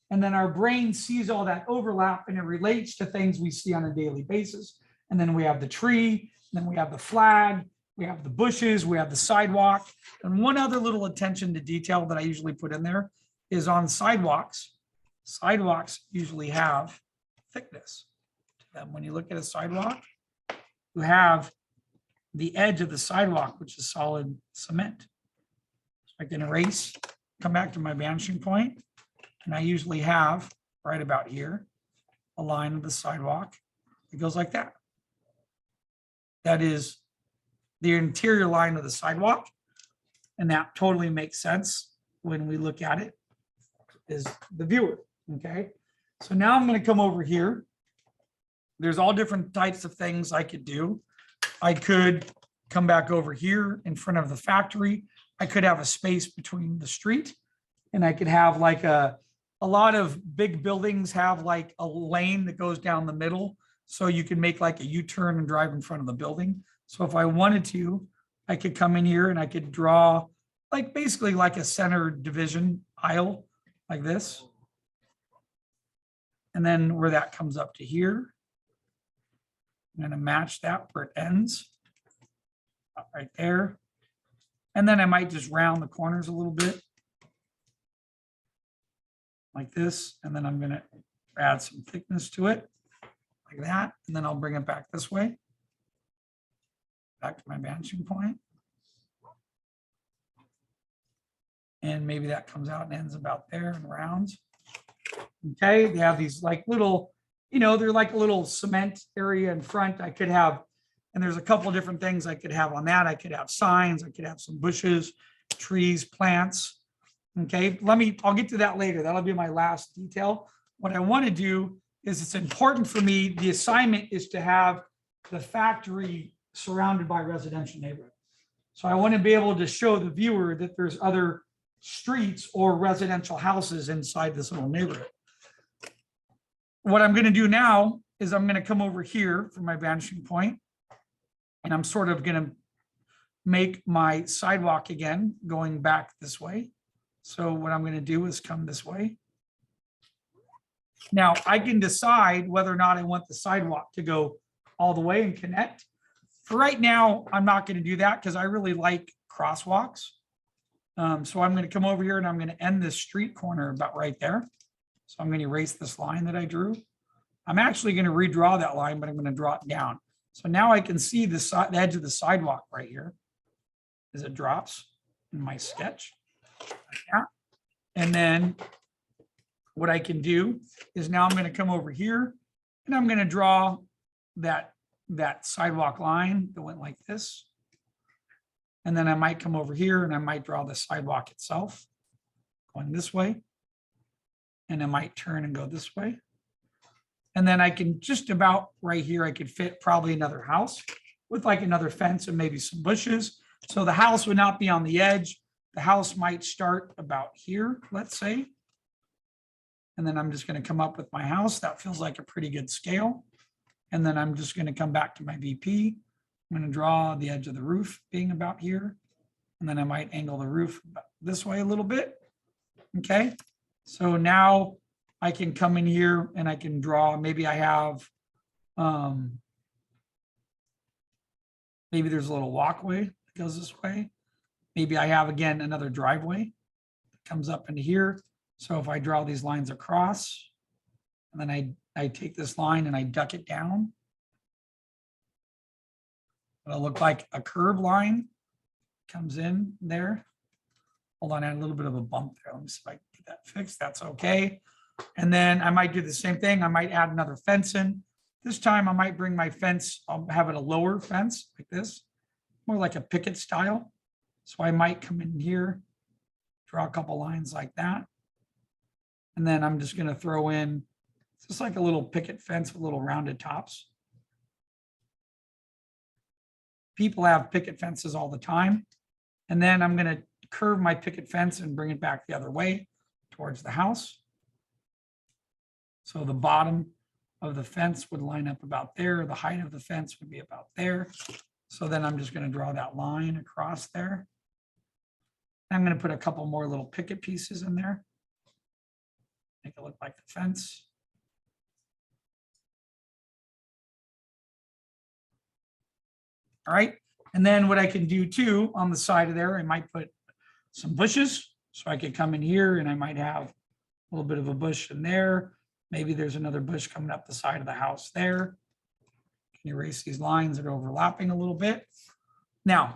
And then our brain sees all that overlap and it relates to things we see on a daily basis. And then we have the tree, then we have the flag, we have the bushes, we have the sidewalk. And one other little attention to detail that I usually put in there is on sidewalks. Sidewalks usually have thickness to them. When you look at a sidewalk, you have the edge of the sidewalk, which is solid cement. So I can erase, come back to my vanishing point, and I usually have right about here a line of the sidewalk. It goes like that. That is the interior line of the sidewalk. And that totally makes sense when we look at it as the viewer, okay? So now I'm gonna come over here. There's all different types of things I could do. I could come back over here in front of the factory. I could have a space between the street, and I could have like a lot of big buildings have like a lane that goes down the middle. So you can make like a U-turn and drive in front of the building. So if I wanted to, I could come in here and I could draw like basically like a center division aisle like this. And then where that comes up to here, I'm going to match that where it ends right there. And then I might just round the corners a little bit like this. And then I'm going to add some thickness to it like that. And then I'll bring it back this way, back to my vanishing point. And maybe that comes out and ends about there and rounds. Okay, they have these like little, you know, they're like a little cement area in front. I could have, and there's a couple of different things I could have on that. I could have signs, I could have some bushes, trees, plants. Okay, I'll get to that later. That'll be my last detail. What I want to do is it's important for me, the assignment is to have the factory surrounded by residential neighborhood. So I want to be able to show the viewer that there's other streets or residential houses inside this little neighborhood. What I'm going to do now is I'm going to come over here for my vanishing point, and I'm sort of going to make my sidewalk again, going back this way. So what I'm going to do is come this way. Now I can decide whether or not I want the sidewalk to go all the way and connect. For right now, I'm not going to do that because I really like crosswalks. So I'm going to come over here and I'm going to end this street corner about right there. So I'm going to erase this line that I drew. I'm actually going to redraw that line, but I'm going to draw it down. So now I can see the edge of the sidewalk right here as it drops in my sketch. Like that. And then what I can do is now I'm going to come over here and I'm going to draw that sidewalk line that went like this. And then I might come over here and I might draw the sidewalk itself going this way. And I might turn and go this way. And then I can just about right here, I could fit probably another house with like another fence and maybe some bushes. So the house would not be on the edge. The house might start about here, let's say. And then I'm just going to come up with my house. That feels like a pretty good scale. And then I'm just gonna come back to my VP. I'm gonna draw the edge of the roof being about here. And then I might angle the roof this way a little bit. Okay, so now I can come in here and I can draw, maybe I have, maybe there's a little walkway that goes this way. Maybe I have, again, another driveway that comes up into here. So if I draw these lines across, and then I take this line and I duck it down, it'll look like a curved line comes in there. Hold on, I had a little bit of a bump there. Let me see if I can get that fixed. That's okay. And then I might do the same thing. I might add another fence in. This time I might bring my fence, I'll have it a lower fence like this, more like a picket style. So I might come in here, draw a couple lines like that. And then I'm just gonna throw in just like a little picket fence with little rounded tops. People have picket fences all the time. And then I'm gonna curve my picket fence and bring it back the other way towards the house. So the bottom of the fence would line up about there. The height of the fence would be about there. So then I'm just going to draw that line across there. I'm going to put a couple more little picket pieces in there. Make it look like the fence. All right. And then what I can do too on the side of there, I might put some bushes. So I could come in here and I might have a little bit of a bush in there. Maybe there's another bush coming up the side of the house there. Can erase these lines that are overlapping a little bit. Now,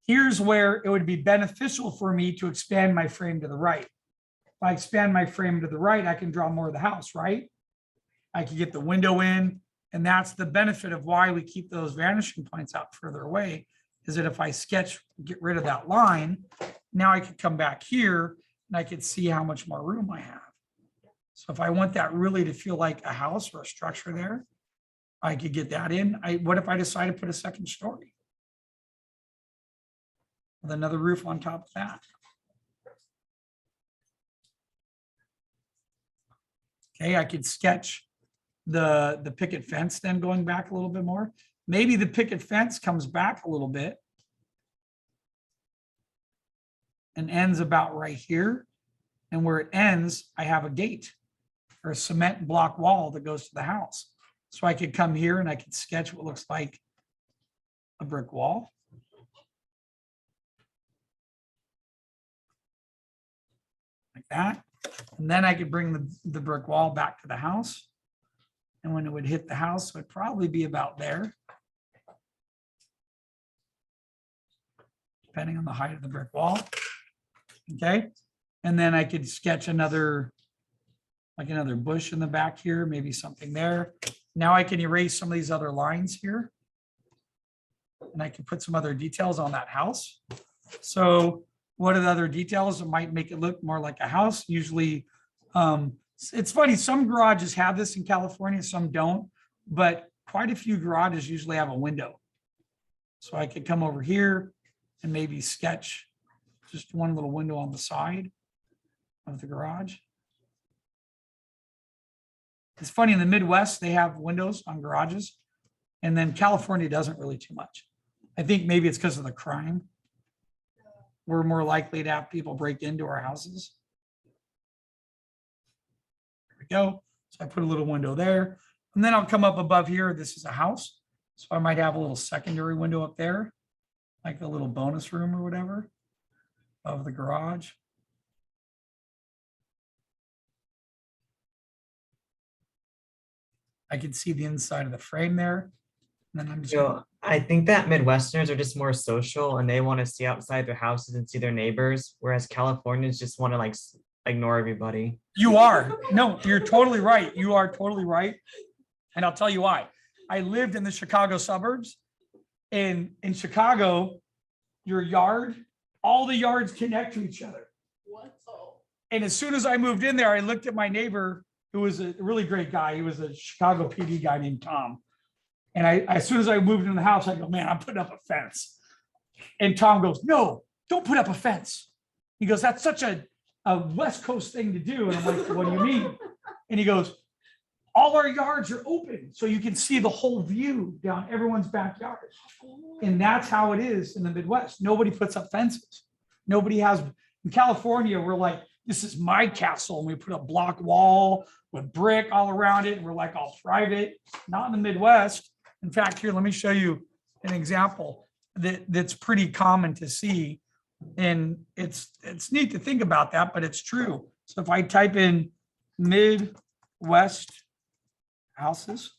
here's where it would be beneficial for me to expand my frame to the right. If I expand my frame to the right, I can draw more of the house, right? I can get the window in, and that's the benefit of why we keep those vanishing points out further away, is that if I sketch, get rid of that line, now I could come back here and I could see how much more room I have. So if I want that really to feel like a house or a structure there, I could get that in. What if I decide to put a second story with another roof on top of that? Okay, I could sketch the picket fence then going back a little bit more. Maybe the picket fence comes back a little bit and ends about right here. And where it ends, I have a gate or a cement block wall that goes to the house. So I could come here and I could sketch what looks like a brick wall. Like that. And then I could bring the brick wall back to the house. And when it would hit the house, it would probably be about there, depending on the height of the brick wall. Okay. And then I could sketch another bush in the back here, maybe something there. Now I can erase some of these other lines here. And I can put some other details on that house. So what are the other details that might make it look more like a house? Usually, it's funny, some garages have this in California, some don't, but quite a few garages usually have a window. So I could come over here and maybe sketch just one little window on the side of the garage. It's funny, in the Midwest, they have windows on garages, and then California doesn't really too much. I think maybe it's because of the crime. We're more likely to have people break into our houses. There we go. So I put a little window there, and then I'll come up above here. This is a house. So I might have a little secondary window up there, like a little bonus room or whatever of the garage. I can see the inside of the frame there. And then I'm just I think that Midwesterners are just more social and they want to see outside their houses and see their neighbors, whereas Californians just want to like ignore everybody. You are. No, you're totally right. You are totally right. And I'll tell you why. I lived in the Chicago suburbs, and in Chicago, your yard, all the yards connect to each other. What? Oh. And as soon as I moved in there, I looked at my neighbor, who was a really great guy. He was a Chicago PD guy named Tom. And as soon as I moved into the house, I go, man, I'm putting up a fence. And Tom goes, no, don't put up a fence. He goes, that's such a West Coast thing to do. And I'm like, what do you mean? And he goes, all our yards are open, so you can see the whole view down everyone's backyard. And that's how it is in the Midwest. Nobody puts up fences. Nobody has, in California, we're like, this is my castle, and we put a block wall with brick all around it, and we're like all private. Not in the Midwest. In fact, here, let me show you an example that's pretty common to see. And it's neat to think about that, but it's true. So if I type in Midwest houses.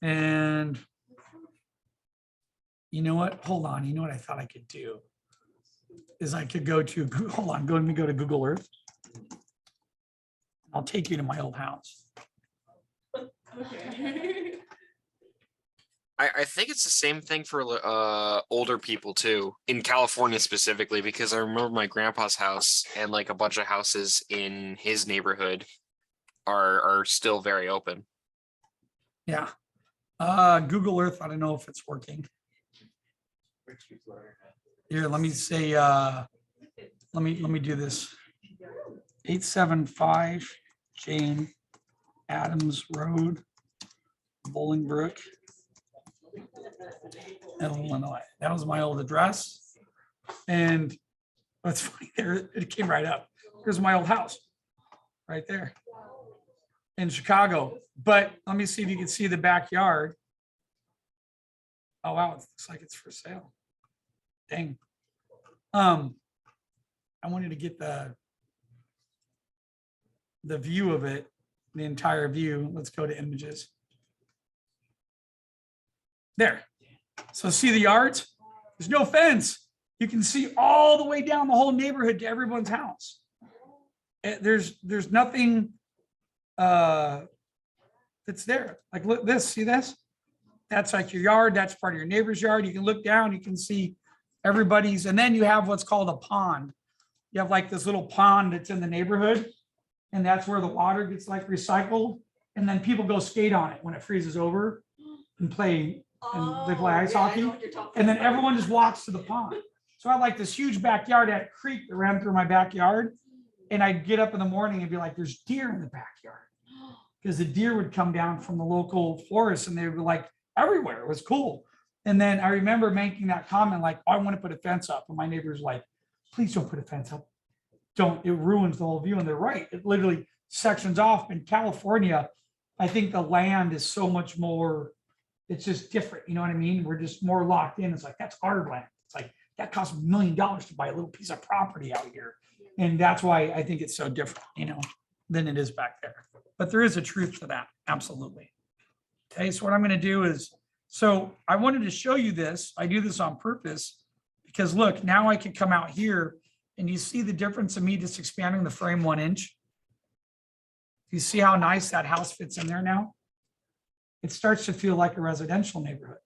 And you know what? Hold on. You know what I thought I could do is I could go to Google. Hold on. Let me go to Google Earth. I'll take you to my old house. Okay. I think it's the same thing for older people too, in California specifically, because I remember my grandpa's house and like a bunch of houses in his neighborhood are still very open. Yeah. Google Earth. I don't know if it's working. Here, let me say, let me do this. 875 Jane Addams Road, Bolingbrook, Illinois. That was my old address. And that's funny, there it came right up. Here's my old house right there in Chicago. But let me see if you can see the backyard. Oh wow, it looks like it's for sale. Dang. I wanted to get the view of it, the entire view. Let's go to images. There. So see the yards? There's no fence. You can see all the way down the whole neighborhood to everyone's house. There's nothing that's there. Like look this, see this? That's like your yard. That's part of your neighbor's yard. You can look down, you can see everybody's, and then you have what's called a pond. You have like this little pond that's in the neighborhood, and that's where the water gets like recycled. And then people go skate on it when it freezes over and play, and they play ice hockey. And then everyone just walks to the pond. So I had like this huge backyard, I had a creek that ran through my backyard. And I'd get up in the morning and be like, there's deer in the backyard. Because the deer would come down from the local forest and they would be like everywhere. It was cool. And then I remember making that comment like, oh, I want to put a fence up. And my neighbor's like, please don't put a fence up. Don't, it ruins the whole view. And they're right. It literally sections off. In California, I think the land is so much more, it's just different. You know what I mean? We're just more locked in. It's like, that's our land. It's like, that costs $1 million to buy a little piece of property out here. And that's why I think it's so different, you know, than it is back there. But there is a truth to that. Absolutely. Okay. So what I'm going to do is, so I wanted to show you this. I do this on purpose because look, now I can come out here and you see the difference of me just expanding the frame 1 inch. You see how nice that house fits in there now? It starts to feel like a residential neighborhood.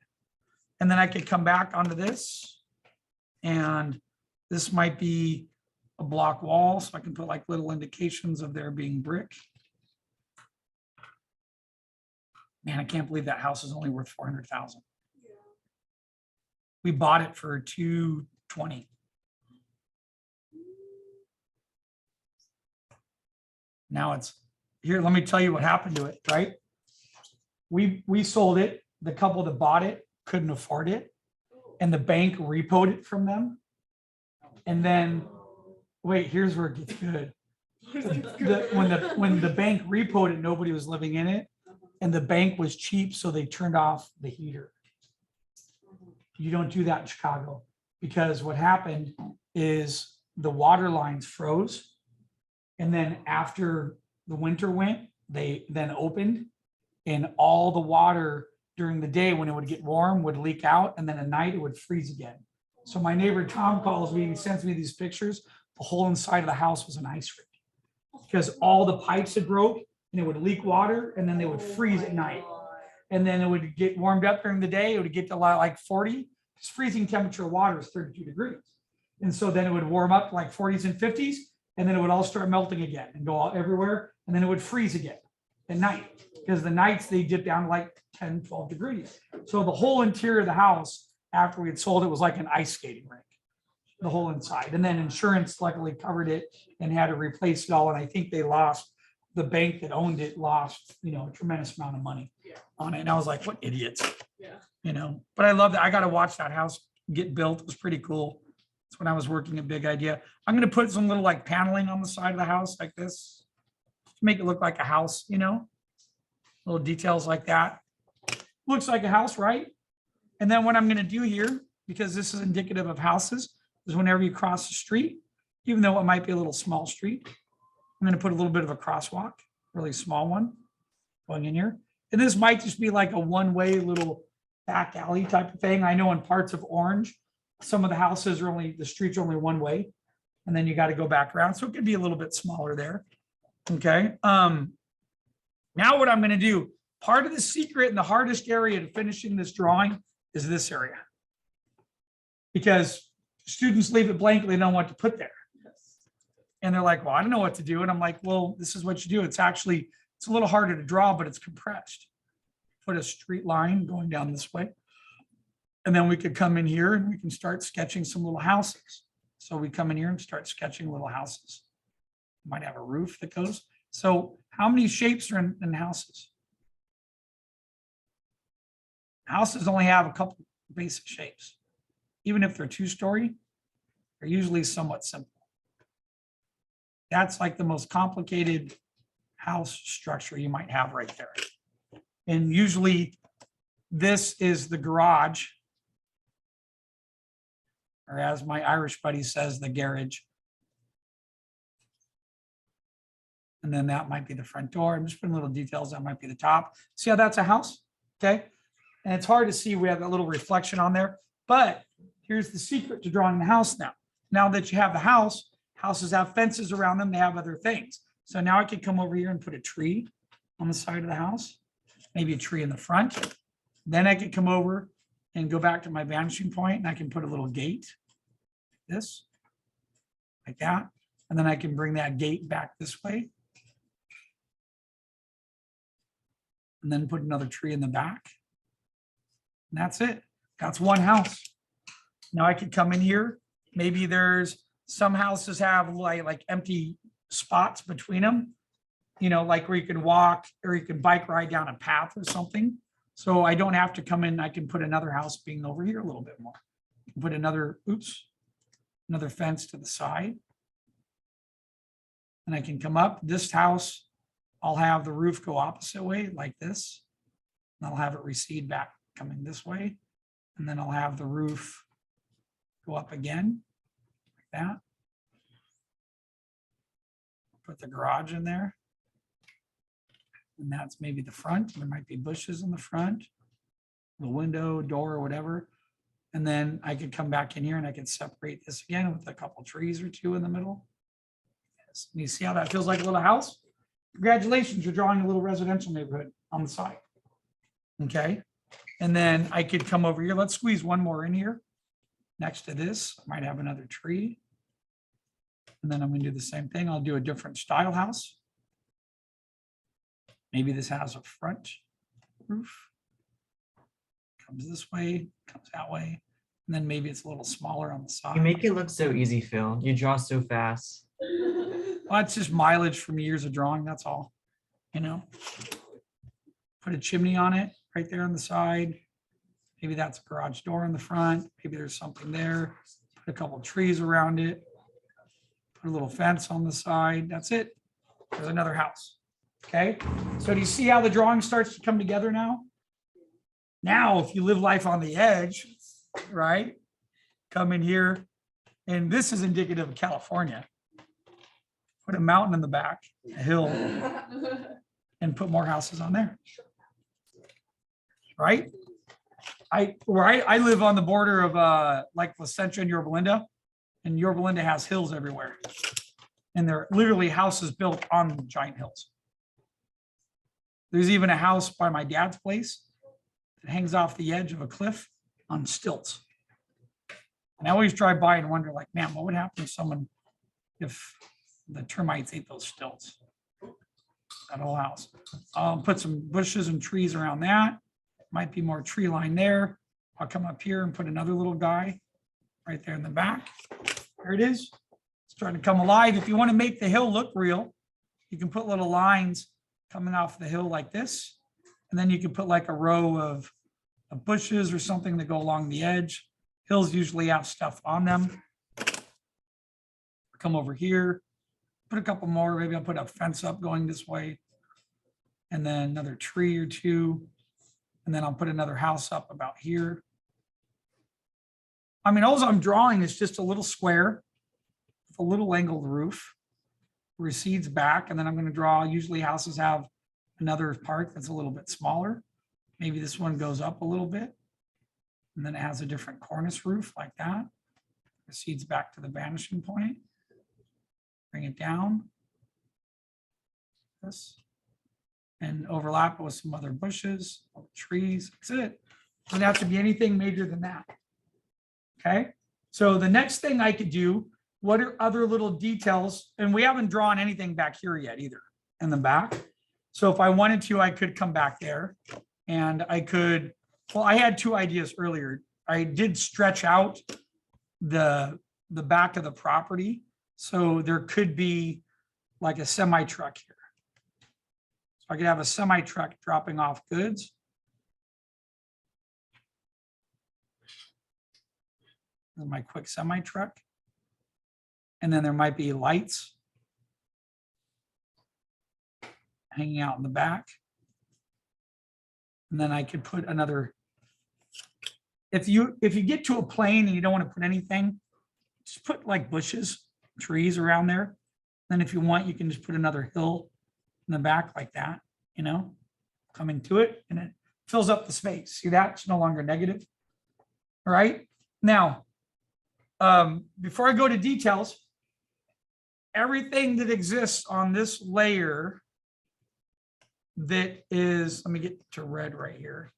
And then I could come back onto this, and this might be a block wall, so I can put like little indications of there being brick. Man, I can't believe that house is only worth 400,000. We bought it for 220. Now it's here. Let me tell you what happened to it, right? We sold it. The couple that bought it couldn't afford it, and the bank repoed it from them. And then, wait, here's where it gets good. When the bank repoed it, nobody was living in it, and the bank was cheap, so they turned off the heater. You don't do that in Chicago, because what happened is the water lines froze, and then after the winter went, they then opened, and all the water during the day when it would get warm would leak out, and then at night it would freeze again. So my neighbor Tom calls me, he sends me these pictures. The whole inside of the house was an ice rink because all the pipes had broke and it would leak water, and then they would freeze at night. And then it would get warmed up during the day. It would get to like 40, because freezing temperature of water is 32 degrees. And so then it would warm up to like 40s and 50s, and then it would all start melting again and go out everywhere. And then it would freeze again at night, because the nights they dip down to like 10, 12 degrees. So the whole interior of the house after we had sold it was like an ice skating rink. the whole inside. And then insurance luckily covered it and had to replace it all. And I think they lost, the bank that owned it lost, a tremendous amount of money on it. And I was like, what idiots, but I love that. I got to watch that house get built. It was pretty cool. It's when I was working at Big Idea. I'm going to put some little like paneling on the side of the house like this to make it look like a house, little details like that. Looks like a house, right? And then what I'm going to do here, because this is indicative of houses, is whenever you cross the street, even though it might be a little small street, I'm going to put a little bit of a crosswalk, really small one going in here. And this might just be like a one-way little back alley type of thing. I know in parts of Orange, some of the houses are the street's only one way, and then you got to go back around. So it could be a little bit smaller there. Okay. Now what I'm going to do, part of the secret and the hardest area to finishing this drawing is this area. Because students leave it blank, they don't know what to put there. And they're like, well, I don't know what to do. And I'm like, well, this is what you do. It's a little harder to draw, but it's compressed. Put a straight line going down this way. And then we could come in here and we can start sketching some little houses. So we come in here and start sketching little houses. Might have a roof that goes. So how many shapes are in houses? Houses only have a couple basic shapes. Even if they're two-story, they're usually somewhat simple. That's like the most complicated house structure you might have right there. And usually this is the garage, or as my Irish buddy says, the garage. And then that might be the front door. I'm just putting little details. That might be the top. See how that's a house? Okay. And it's hard to see. We have that little reflection on there, but here's the secret to drawing the house now. Now that you have the house, houses have fences around them. They have other things. So now I could come over here and put a tree on the side of the house, maybe a tree in the front. Then I could come over and go back to my vanishing point, and I can put a little gate, this, like that. And then I can bring that gate back this way. And then put another tree in the back. And that's it. That's one house. Now I could come in here. Maybe there's some houses have like empty spots between them, like where you can walk or you can bike ride down a path or something. So I don't have to come in. I can put another house being over here a little bit more. Put another fence to the side. And I can come up. This house, I'll have the roof go opposite way like this. And I'll have it recede back coming this way. And then I'll have the roof go up again like that. Put the garage in there. And that's maybe the front. There might be bushes in the front, the window, door, or whatever. And then I could come back in here and I could separate this again with a couple trees or two in the middle. Yes. And you see how that feels like a little house? Congratulations, you're drawing a little residential neighborhood on the side. Okay. And then I could come over here. Let's squeeze one more in here. Next to this, I might have another tree. And then I'm going to do the same thing. I'll do a different style house. Maybe this has a front roof. Comes this way, comes that way. And then maybe it's a little smaller on the side. You make it look so easy, Phil. You draw so fast. Well, it's just mileage from years of drawing. That's all, Put a chimney on it right there on the side. Maybe that's a garage door in the front. Maybe there's something there. Put a couple of trees around it. Put a little fence on the side. That's it. There's another house. Okay. So do you see how the drawing starts to come together now? Now, if you live life on the edge, right? Come in here. And this is indicative of California. Put a mountain in the back, a hill, and put more houses on there. Right? I live on the border of like Placentia and Yorba Linda, and Yorba Linda has hills everywhere. And there are literally houses built on giant hills. There's even a house by my dad's place that hangs off the edge of a cliff on stilts. And I always drive by and wonder, like, man, what would happen to someone if the termites ate those stilts? That whole house. Put some bushes and trees around that. Might be more tree line there. I'll come up here and put another little guy right there in the back. There it is. It's starting to come alive. If you want to make the hill look real, you can put little lines coming off the hill like this. And then you can put like a row of bushes or something that go along the edge. Hills usually have stuff on them. Come over here, put a couple more, maybe I'll put a fence up going this way. And then another tree or two. And then I'll put another house up about here. I mean, all I'm drawing is just a little square with a little angled roof, recedes back, and then I'm going to draw, usually houses have another part that's a little bit smaller. Maybe this one goes up a little bit. And then it has a different cornice roof like that. Recedes back to the vanishing point. Bring it down. This. And overlap it with some other bushes, trees. That's it. Doesn't have to be anything major than that. Okay. So the next thing I could do, what are other little details? And we haven't drawn anything back here yet either in the back. So if I wanted to, I could come back there and I could, well, I had two ideas earlier. I did stretch out the back of the property. So there could be like a semi truck here. So I could have a semi truck dropping off goods. This is my quick semi truck. And then there might be lights hanging out in the back. And then I could put another, if you get to a plane and you don't want to put anything, just put like bushes, trees around there. Then if you want, you can just put another hill in the back like that, you know, coming to it, and it fills up the space. See that? It's no longer negative. All right. Now, before I go to details, everything that exists on this layer that is, let me get to red right here.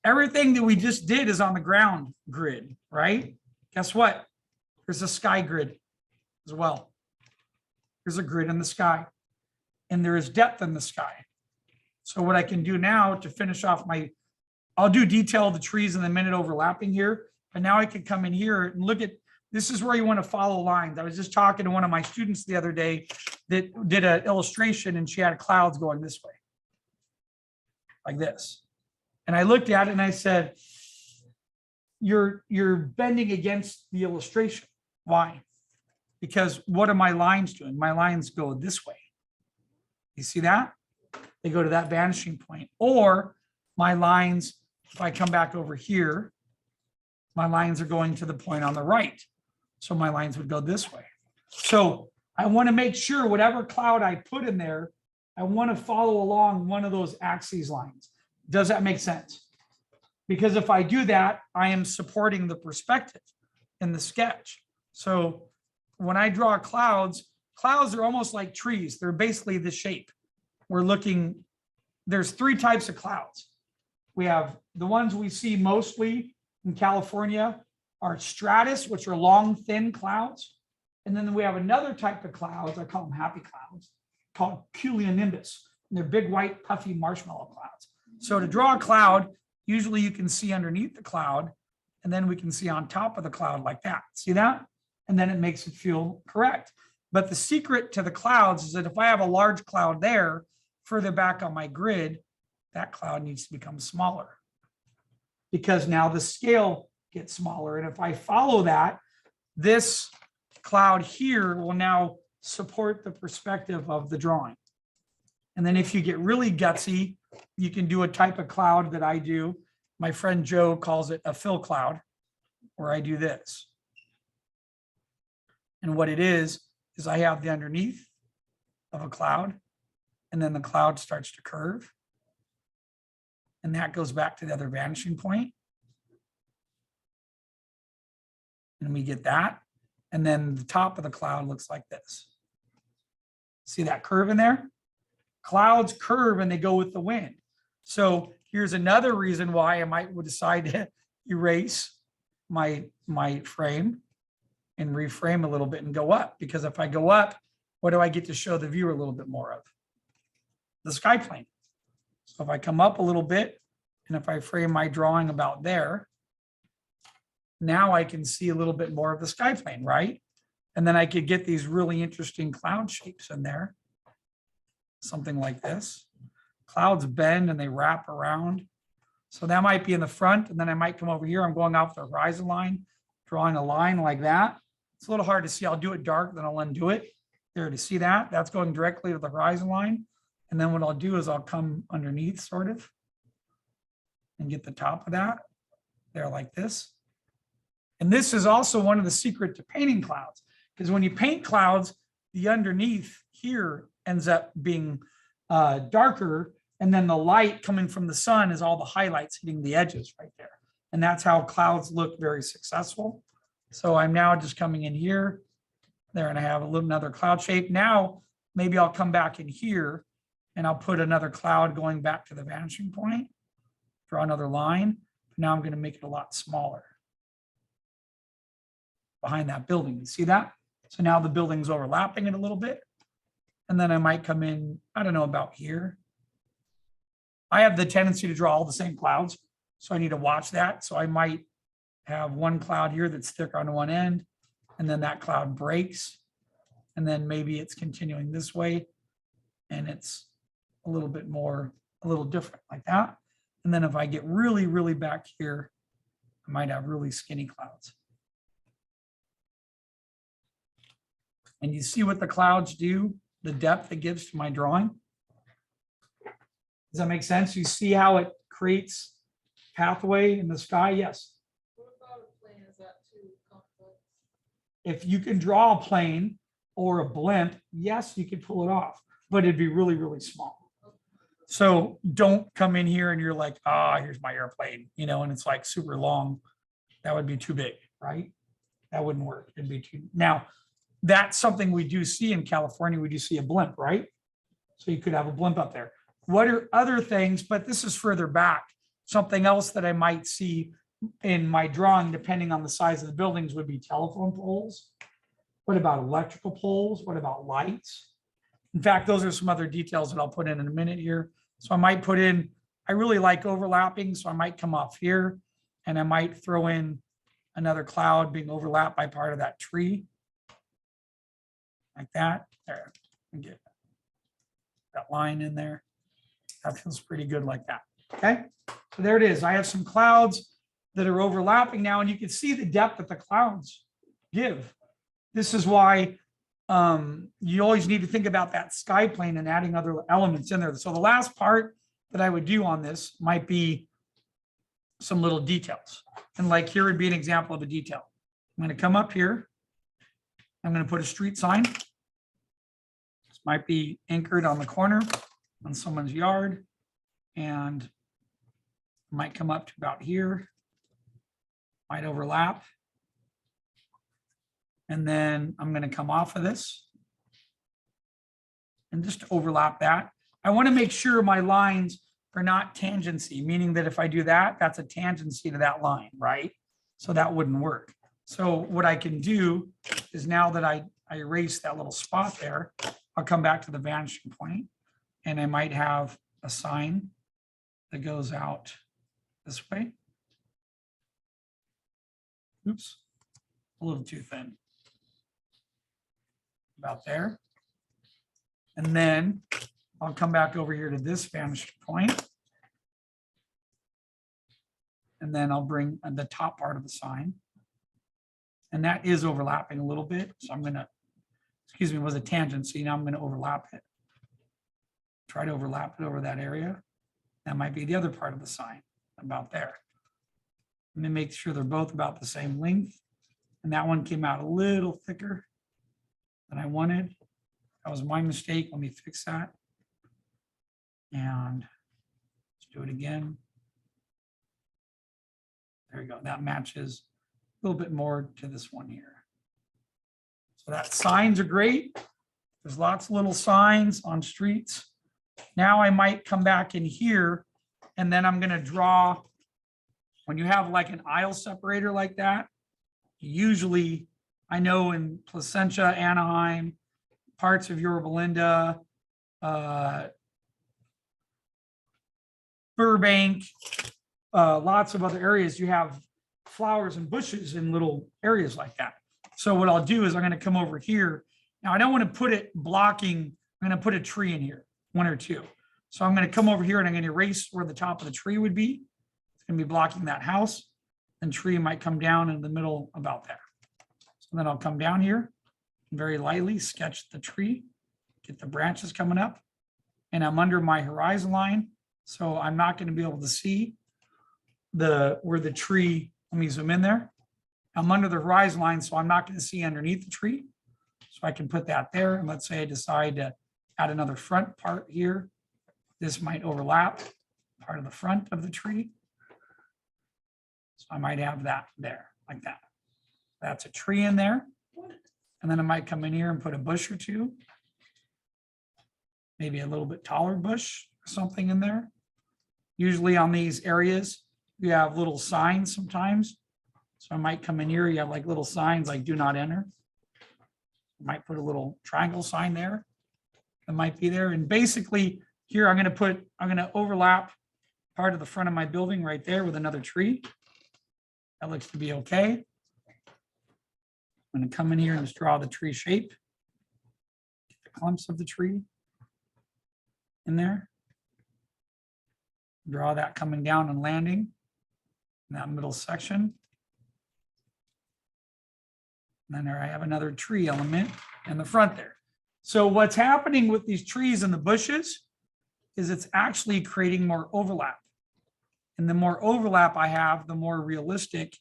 Everything that we just did is on the ground grid, right? Guess what? There's a sky grid as well. There's a grid in the sky, and there is depth in the sky. So what I can do now to finish off I'll do detail of the trees in a minute overlapping here, but now I can come in here and look at, this is where you want to follow lines. I was just talking to one of my students the other day that did an illustration, and she had clouds going this way, like this. And I looked at it and I said, you're bending against the illustration. Why? Because what are my lines doing? My lines go this way. You see that? They go to that vanishing point. Or my lines, if I come back over here, my lines are going to the point on the right. So my lines would go this way. So I want to make sure whatever cloud I put in there, I want to follow along one of those axes lines. Does that make sense? Because if I do that, I am supporting the perspective in the sketch. So when I draw clouds are almost like trees. They're basically the shape. We're looking, there's three types of clouds. We have the ones we see mostly in California are stratus, which are long, thin clouds. And then we have another type of clouds, I call them happy clouds, called cumulonimbus. And they're big, white, puffy marshmallow clouds. So to draw a cloud, usually you can see underneath the cloud, and then we can see on top of the cloud like that. See that? And then it makes it feel correct. But the secret to the clouds is that if I have a large cloud there, further back on my grid, that cloud needs to become smaller, because now the scale gets smaller. And if I follow that, this cloud here will now support the perspective of the drawing. And then if you get really gutsy, you can do a type of cloud that I do. My friend Joe calls it a fill cloud, where I do this. And what it is I have the underneath of a cloud, and then the cloud starts to curve. And that goes back to the other vanishing point. And we get that. And then the top of the cloud looks like this. See that curve in there? Clouds curve and they go with the wind. So here's another reason why I might decide to erase my frame and reframe a little bit and go up. Because if I go up, what do I get to show the viewer a little bit more of? The sky plane. So if I come up a little bit, and if I frame my drawing about there, now I can see a little bit more of the sky plane, right? And then I could get these really interesting cloud shapes in there. Something like this. Clouds bend and they wrap around. So that might be in the front, and then I might come over here. I'm going off the horizon line, drawing a line like that. It's a little hard to see. I'll do it dark, then I'll undo it. There, to see that, that's going directly to the horizon line. And then what I'll do is I'll come underneath sort of and get the top of that there like this. And this is also one of the secret to painting clouds, because when you paint clouds, the underneath here ends up being darker, and then the light coming from the sun is all the highlights hitting the edges right there. And that's how clouds look very successful. So I'm now just coming in here, there, and I have a little another cloud shape. Now, maybe I'll come back in here and I'll put another cloud going back to the vanishing point, draw another line. Now I'm going to make it a lot smaller behind that building. You see that? So now the building's overlapping it a little bit. And then I might come in, I don't know, about here. I have the tendency to draw all the same clouds, so I need to watch that. So I might have one cloud here that's thick on one end, and then that cloud breaks. And then maybe it's continuing this way, and it's a little bit more, a little different like that. And then if I get really, really back here, I might have really skinny clouds. And you see what the clouds do, the depth it gives to my drawing? Does that make sense? You see how it creates pathway in the sky? Yes. What about a plane? Is that too complex? If you can draw a plane or a blimp, yes, you could pull it off, but it'd be really, really small. So don't come in here and you're like, here's my airplane, and it's like super long. That would be too big, right? That wouldn't work. It'd be too. Now, that's something we do see in California. We do see a blimp, right? So you could have a blimp up there. What are other things, but this is further back. Something else that I might see in my drawing, depending on the size of the buildings, would be telephone poles. What about electrical poles? What about lights? In fact, those are some other details that I'll put in a minute here. So I might put in, I really like overlapping, so I might come off here and I might throw in another cloud being overlapped by part of that tree. Like that, there, and get that line in there. That feels pretty good like that, okay? So there it is. I have some clouds that are overlapping now, and you can see the depth that the clouds give. This is why you always need to think about that sky plane and adding other elements in there. So the last part that I would do on this might be some little details. And like here would be an example of a detail. I'm going to come up here. I'm going to put a street sign. This might be anchored on the corner on someone's yard, and might come up to about here, might overlap. And then I'm going to come off of this and just overlap that. I want to make sure my lines are not tangency, meaning that if I do that, that's a tangency to that line, right? So that wouldn't work. So what I can do is, now that I erase that little spot there, I'll come back to the vanishing point, and I might have a sign that goes out this way. Oops, a little too thin. About there. And then I'll come back over here to this vanishing point. And then I'll bring the top part of the sign. And that is overlapping a little bit. So I'm going to, excuse me, was a tangency. Now I'm going to overlap it. Try to overlap it over that area. That might be the other part of the sign, about there. Let me make sure they're both about the same length. And that one came out a little thicker than I wanted. That was my mistake. Let me fix that. And let's do it again. There you go. That matches a little bit more to this one here. So that signs are great. There's lots of little signs on streets. Now I might come back in here, and then I'm going to draw, when you have like an aisle separator like that, usually, I know in Placentia, Anaheim, parts of Yorba Linda, Burbank, lots of other areas, you have flowers and bushes in little areas like that. So what I'll do is I'm gonna come over here. Now I don't want to put it blocking, I'm gonna put a tree in here, one or two. So I'm gonna come over here and I'm gonna erase where the top of the tree would be. It's gonna be blocking that house. And tree might come down in the middle about there. So then I'll come down here, and very lightly sketch the tree, get the branches coming up. And I'm under my horizon line, so I'm not gonna be able to see where the tree, let me zoom in there. I'm under the horizon line, so I'm not gonna see underneath the tree. So I can put that there, and let's say I decide to add another front part here. This might overlap part of the front of the tree. So I might have that there, like that. That's a tree in there. And then I might come in here and put a bush or two. Maybe a little bit taller bush or something in there. Usually on these areas, you have little signs sometimes. So I might come in here, you have like little signs like do not enter. I might put a little triangle sign there. That might be there. And basically here I'm gonna overlap part of the front of my building right there with another tree. That looks to be okay. I'm gonna come in here and just draw the tree shape. Get the clumps of the tree in there. Draw that coming down and landing in that middle section. And then there I have another tree element in the front there. So what's happening with these trees and the bushes is it's actually creating more overlap. And the more overlap I have, the more realistic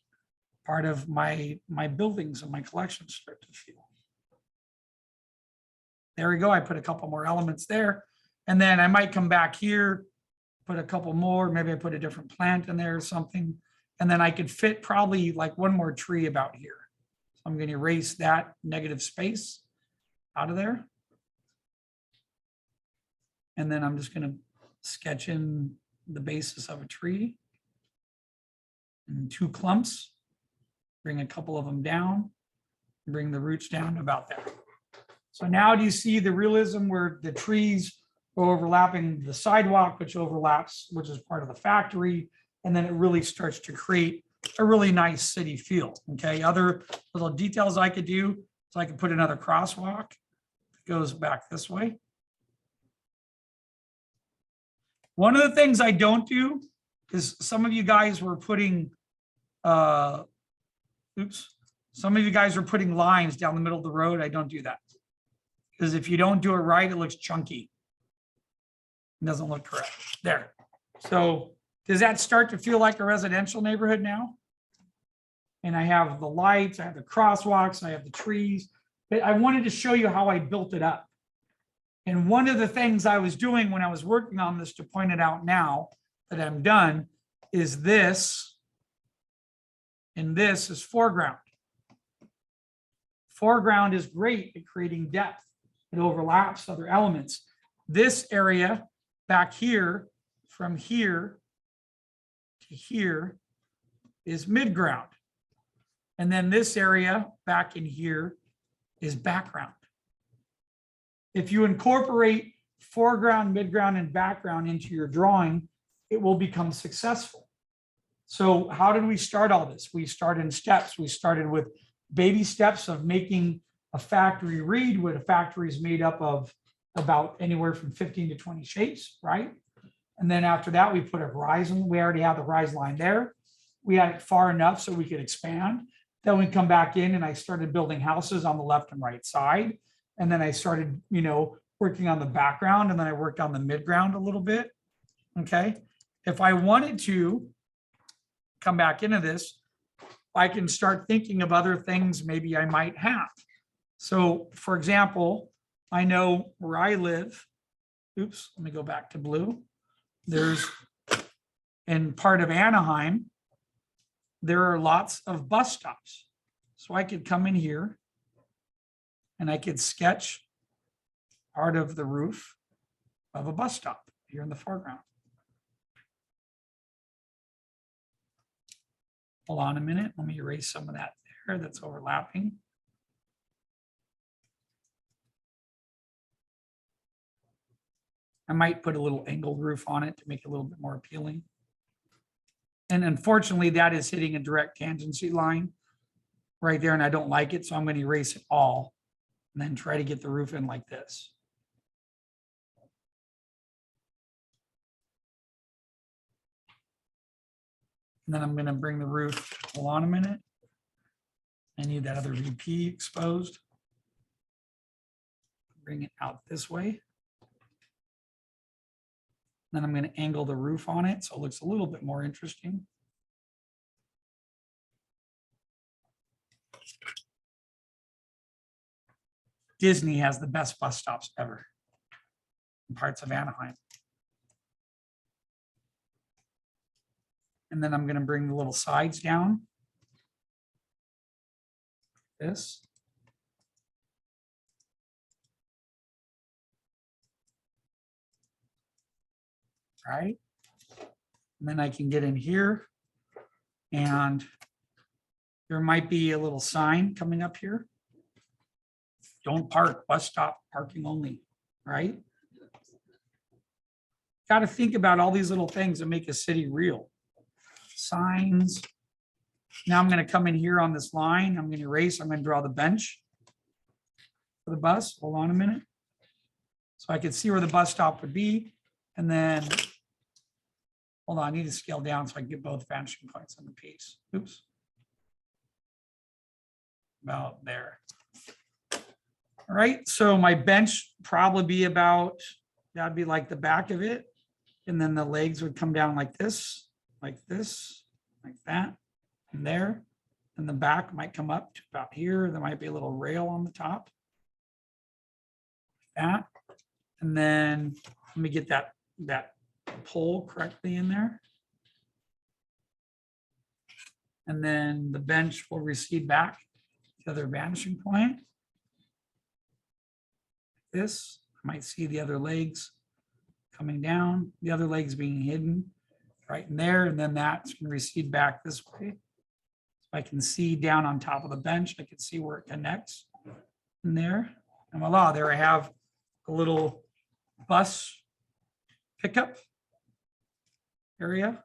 part of my buildings and my collections start to feel. There we go. I put a couple more elements there. And then I might come back here, put a couple more, maybe I put a different plant in there or something. And then I could fit probably like one more tree about here. So I'm going to erase that negative space out of there. And then I'm just going to sketch in the basis of a tree and two clumps, bring a couple of them down, bring the roots down to about there. So now do you see the realism where the trees are overlapping the sidewalk, which overlaps, which is part of the factory. And then it really starts to create a really nice city feel. Okay, other little details I could do. So I could put another crosswalk that goes back this way. One of the things I don't do is some of you guys were putting, some of you guys are putting lines down the middle of the road. I don't do that. Because if you don't do it right, it looks chunky. It doesn't look correct. There. So does that start to feel like a residential neighborhood now? And I have the lights, I have the crosswalks, I have the trees. But I wanted to show you how I built it up. And one of the things I was doing when I was working on this, to point it out now that I'm done, is this. And this is foreground. Foreground is great at creating depth. It overlaps other elements. This area back here, from here to here, is midground. And then this area back in here is background. If you incorporate foreground, midground, and background into your drawing, it will become successful. So how did we start all this? We started in steps. We started with baby steps of making a factory read, what a factory is made up of about anywhere from 15 to 20 shapes, right? And then after that, we put a horizon. We already have the horizon line there. We had it far enough so we could expand. Then we come back in and I started building houses on the left and right side. And then I started, working on the background, and then I worked on the midground a little bit. Okay. If I wanted to come back into this, I can start thinking of other things maybe I might have. So for example, I know where I live. Oops, let me go back to blue. There's, in part of Anaheim, there are lots of bus stops. So I could come in here and I could sketch part of the roof of a bus stop here in the foreground. Hold on a minute. Let me erase some of that there that's overlapping. I might put a little angled roof on it to make it a little bit more appealing. And unfortunately, that is hitting a direct tangency line right there, and I don't like it, so I'm going to erase it all and then try to get the roof in like this. And then I'm going to bring the roof, hold on a minute. I need that other VP exposed. Bring it out this way. Then I'm going to angle the roof on it so it looks a little bit more interesting. Disney has the best bus stops ever in parts of Anaheim. And then I'm going to bring the little sides down. This. Right. And then I can get in here and there might be a little sign coming up here. Don't park, bus stop, parking only, right? Got to think about all these little things that make a city real. Signs. Now I'm going to come in here on this line. I'm going to erase, I'm going to draw the bench for the bus. Hold on a minute. So I can see where the bus stop would be. And then, hold on, I need to scale down so I can get both vanishing points on the piece. Oops. About there. All right, so my bench probably be about, that'd be like the back of it. And then the legs would come down like this, like that, and there. And the back might come up to about here. There might be a little rail on the top. Like that. And then let me get that pole correctly in there. And then the bench will recede back to the other vanishing point. This, I might see the other legs coming down, the other legs being hidden right in there, and then that's going to recede back this way. So I can see down on top of the bench, I can see where it connects in there. And voila, there I have a little bus pickup area.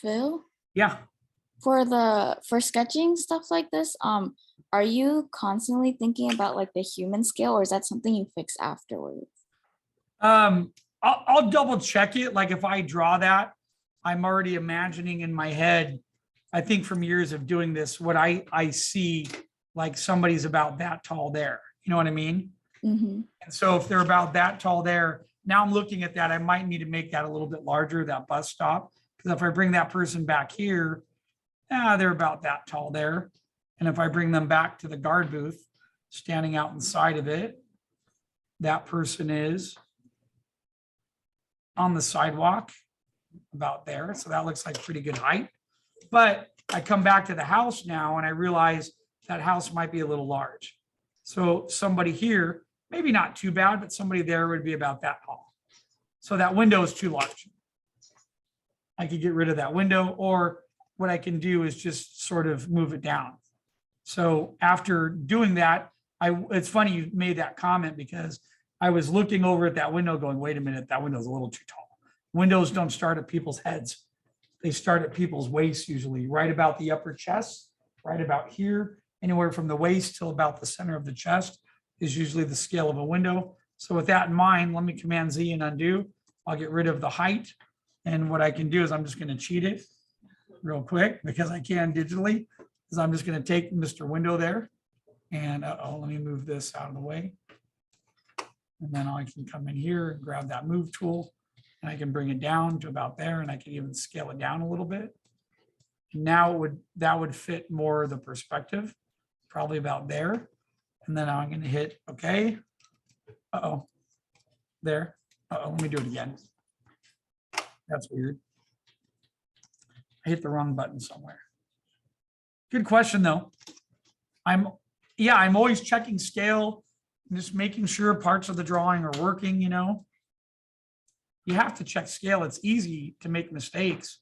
Phil, Yeah. for sketching stuff like this, are you constantly thinking about like the human scale, or is that something you fix afterwards? I'll double check it. Like if I draw that, I'm already imagining in my head, I think from years of doing this, what I see, like somebody's about that tall there. You know what I mean? Mm-hmm. And so if they're about that tall there, now I'm looking at that, I might need to make that a little bit larger, that bus stop. Because if I bring that person back here, they're about that tall there. And if I bring them back to the guard booth, standing out inside of it, that person is on the sidewalk about there. So that looks like pretty good height. But I come back to the house now and I realize that house might be a little large. So somebody here, maybe not too bad, but somebody there would be about that tall. So that window is too large. I could get rid of that window, or what I can do is just sort of move it down. So after doing that, it's funny you made that comment because I was looking over at that window going, wait a minute, that window's a little too tall. Windows don't start at people's heads. They start at people's waists, usually right about the upper chest, right about here, anywhere from the waist till about the center of the chest is usually the scale of a window. So with that in mind, let me Command Z and undo. I'll get rid of the height. And what I can do is I'm just going to cheat it real quick because I can digitally. Is I'm just going to take Mr. Window there and let me move this out of the way. And then I can come in here and grab that move tool and I can bring it down to about there, and I can even scale it down a little bit. Now that would fit more of the perspective, probably about there. And then I'm going to hit OK. There. Let me do it again. That's weird. I hit the wrong button somewhere. Good question though. I'm always checking scale, just making sure parts of the drawing are working, you know. You have to check scale. It's easy to make mistakes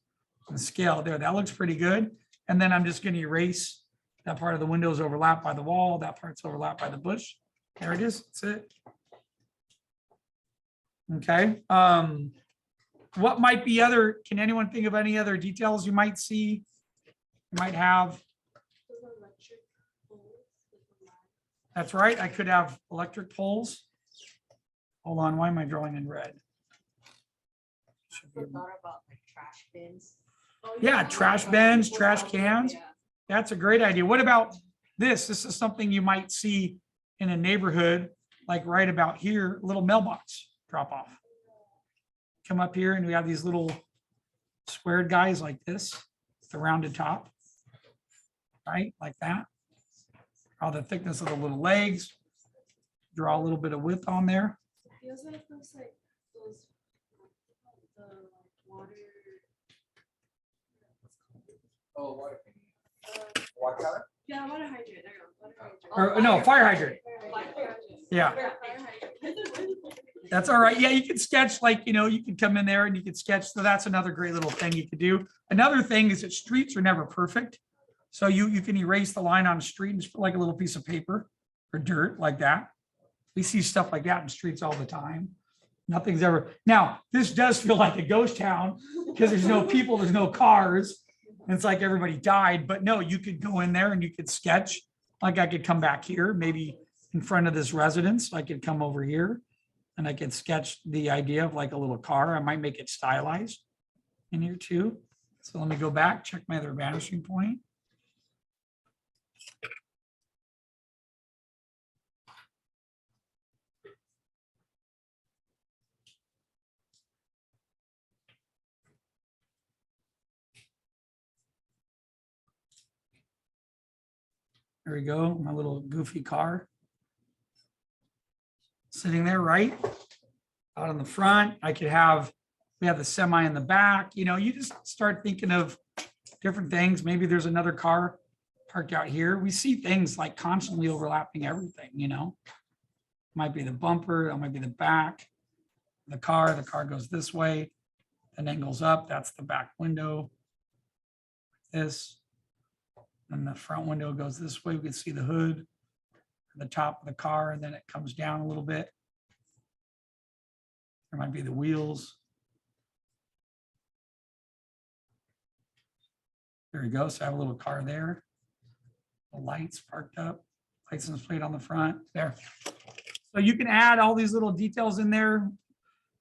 on scale there. That looks pretty good. And then I'm just going to erase that part of the windows overlapped by the wall. That part's overlapped by the bush. There it is. That's it. Okay, what might be can anyone think of any other details you might see? You might have, that's right, I could have electric poles. Hold on, why am I drawing in red? Should be- Thought about like trash bins. Yeah, trash bins, trash cans. That's a great idea. What about this? This is something you might see in a neighborhood, like right about here, little mailbox drop off. Come up here and we have these little squared guys like this, the rounded top. Right, like that. All the thickness of the little legs. Draw a little bit of width on there. Feels like those the water. Oh, water. Water tower? Yeah, water hydrant. There you go. Water hydrant. Or no, fire hydrant. Fire hydrant. Yeah. Fire hydrant. That's all right. Yeah, you can sketch like, you can come in there and you can sketch. So that's another great little thing you could do. Another thing is that streets are never perfect. So you can erase the line on a street and just put like a little piece of paper or dirt like that. We see stuff like that in streets all the time. Nothing's ever, now, this does feel like a ghost town because there's no people, there's no cars. And it's like everybody died, but no, you could go in there and you could sketch. Like I could come back here, maybe in front of this residence, I could come over here and I could sketch the idea of like a little car. I might make it stylized in here too. So let me go back, check my other vanishing point. There we go, my little goofy car. Sitting there, right? Out in the front, we have the semi in the back, you just start thinking of different things. Maybe there's another car parked out here. We see things like constantly overlapping everything, Might be the bumper, it might be the back. The car goes this way, and then goes up, that's the back window. This. And the front window goes this way. We can see the hood, the top of the car, and then it comes down a little bit. There might be the wheels. There you go. So I have a little car there. The lights parked up, license plate on the front there. So you can add all these little details in there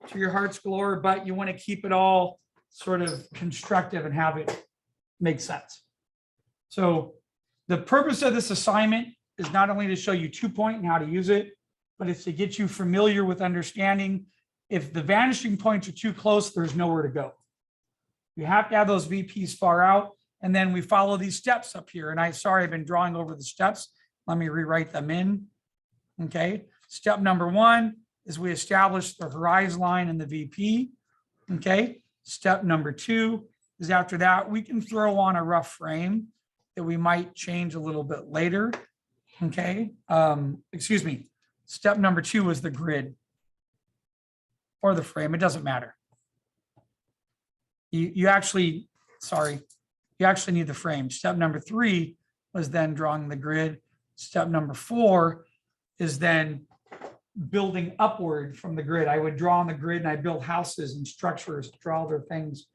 to your heart's galore, but you want to keep it all sort of constructive and have it make sense. So the purpose of this assignment is not only to show you 2-point and how to use it, but it's to get you familiar with understanding if the vanishing points are too close, there's nowhere to go. You have to have those VPs far out, and then we follow these steps up here. And I've been drawing over the steps. Let me rewrite them in. Okay. Step number 1 is we establish the horizon line in the VP. Okay. Step number 2 is after that, we can throw on a rough frame that we might change a little bit later. Okay. Excuse me. Step number 2 is the grid or the frame. It doesn't matter. You actually need the frame. Step number 3 was then drawing the grid. Step number 4 is then building upward from the grid. I would draw on the grid and I build houses and structures, draw other things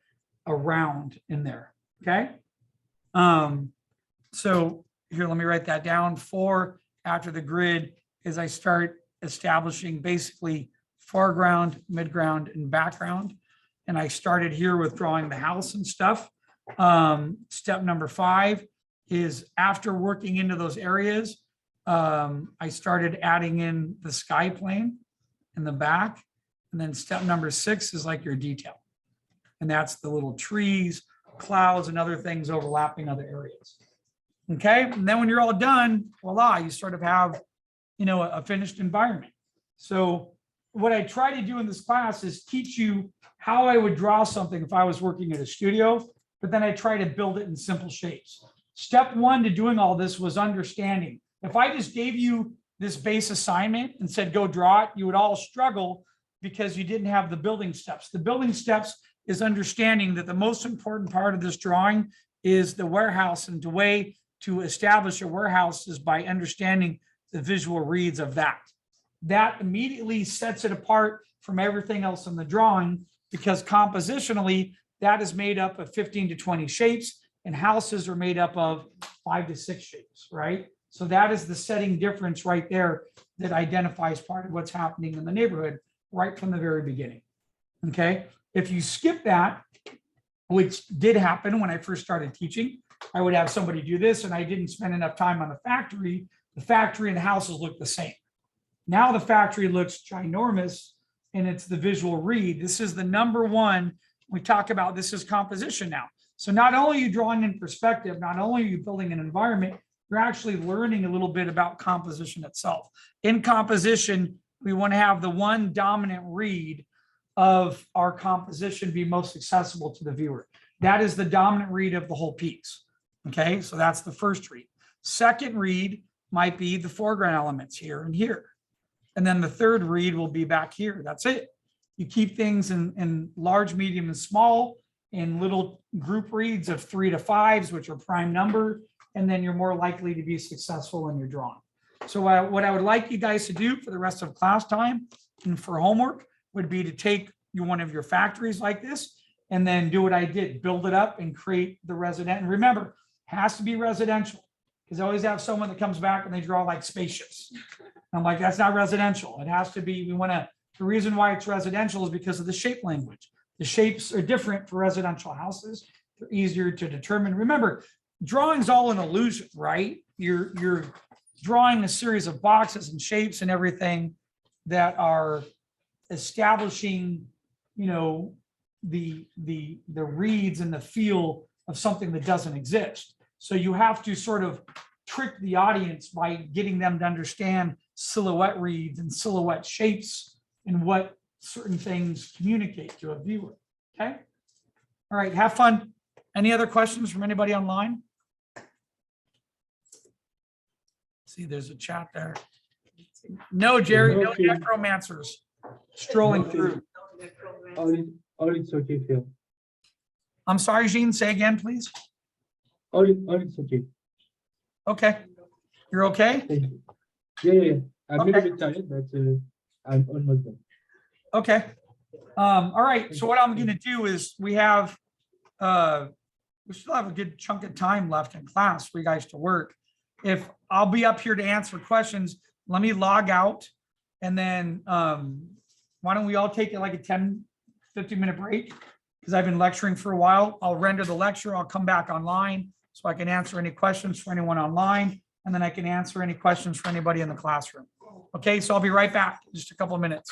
around in there. Okay. So here, let me write that down. 4 after the grid is I start establishing basically foreground, midground, and background. And I started here with drawing the house and stuff. Step number 5 is after working into those areas, I started adding in the sky plane in the back. And then step number 6 is like your detail. And that's the little trees, clouds, and other things overlapping other areas. Okay, and then when you're all done, voila, you sort of have, a finished environment. So what I try to do in this class is teach you how I would draw something if I was working at a studio, but then I try to build it in simple shapes. Step 1 to doing all this was understanding. If I just gave you this base assignment and said, go draw it, you would all struggle because you didn't have the building steps. The building steps is understanding that the most important part of this drawing is the warehouse, and the way to establish a warehouse is by understanding the visual reads of that. that immediately sets it apart from everything else in the drawing, because compositionally, that is made up of 15 to 20 shapes, and houses are made up of 5 to 6 shapes, right? So that is the setting difference right there that identifies part of what's happening in the neighborhood right from the very beginning. Okay, if you skip that, which did happen when I first started teaching, I would have somebody do this and I didn't spend enough time on the factory and the houses look the same. Now the factory looks ginormous and it's the visual read. This is the number one. We talk about this is composition now. So not only are you drawing in perspective, not only are you building an environment, you're actually learning a little bit about composition itself. In composition, we want to have the one dominant read of our composition be most accessible to the viewer. That is the dominant read of the whole piece. Okay, so that's the first read. Second read might be the foreground elements here and here. And then the third read will be back here. That's it. You keep things in large, medium, and small, in little group reads of 3 to 5s, which are prime number, and then you're more likely to be successful in your drawing. So what I would like you guys to do for the rest of class time and for homework would be to take one of your factories like this and then do what I did, build it up and create the resident. And remember, has to be residential, because I always have someone that comes back and they draw like spaceships. I'm like, that's not residential. It has to be, the reason why it's residential is because of the shape language. The shapes are different for residential houses. They're easier to determine. Remember, drawing's all an illusion, right? You're drawing a series of boxes and shapes and everything that are establishing, the reads and the feel of something that doesn't exist. So you have to sort of trick the audience by getting them to understand silhouette reads and silhouette shapes and what certain things communicate to a viewer. Okay. All right. Have fun. Any other questions from anybody online? See, there's a chat there. No, Jerry, no necromancers strolling through. All it's okay, Phil. I'm sorry, Jean, say again, please. All it's okay. Okay. You're okay? Thank you. Yeah. I'm a Okay. little bit tired, but I'm almost done. Okay. All right. So what I'm going to do is we still have a good chunk of time left in class for you guys to work. If I'll be up here to answer questions, let me log out and then why don't we all take like a 10, 15-minute break? Because I've been lecturing for a while. I'll render the lecture. I'll come back online so I can answer any questions for anyone online. And then I can answer any questions for anybody in the classroom. Okay, so I'll be right back in just a couple of minutes.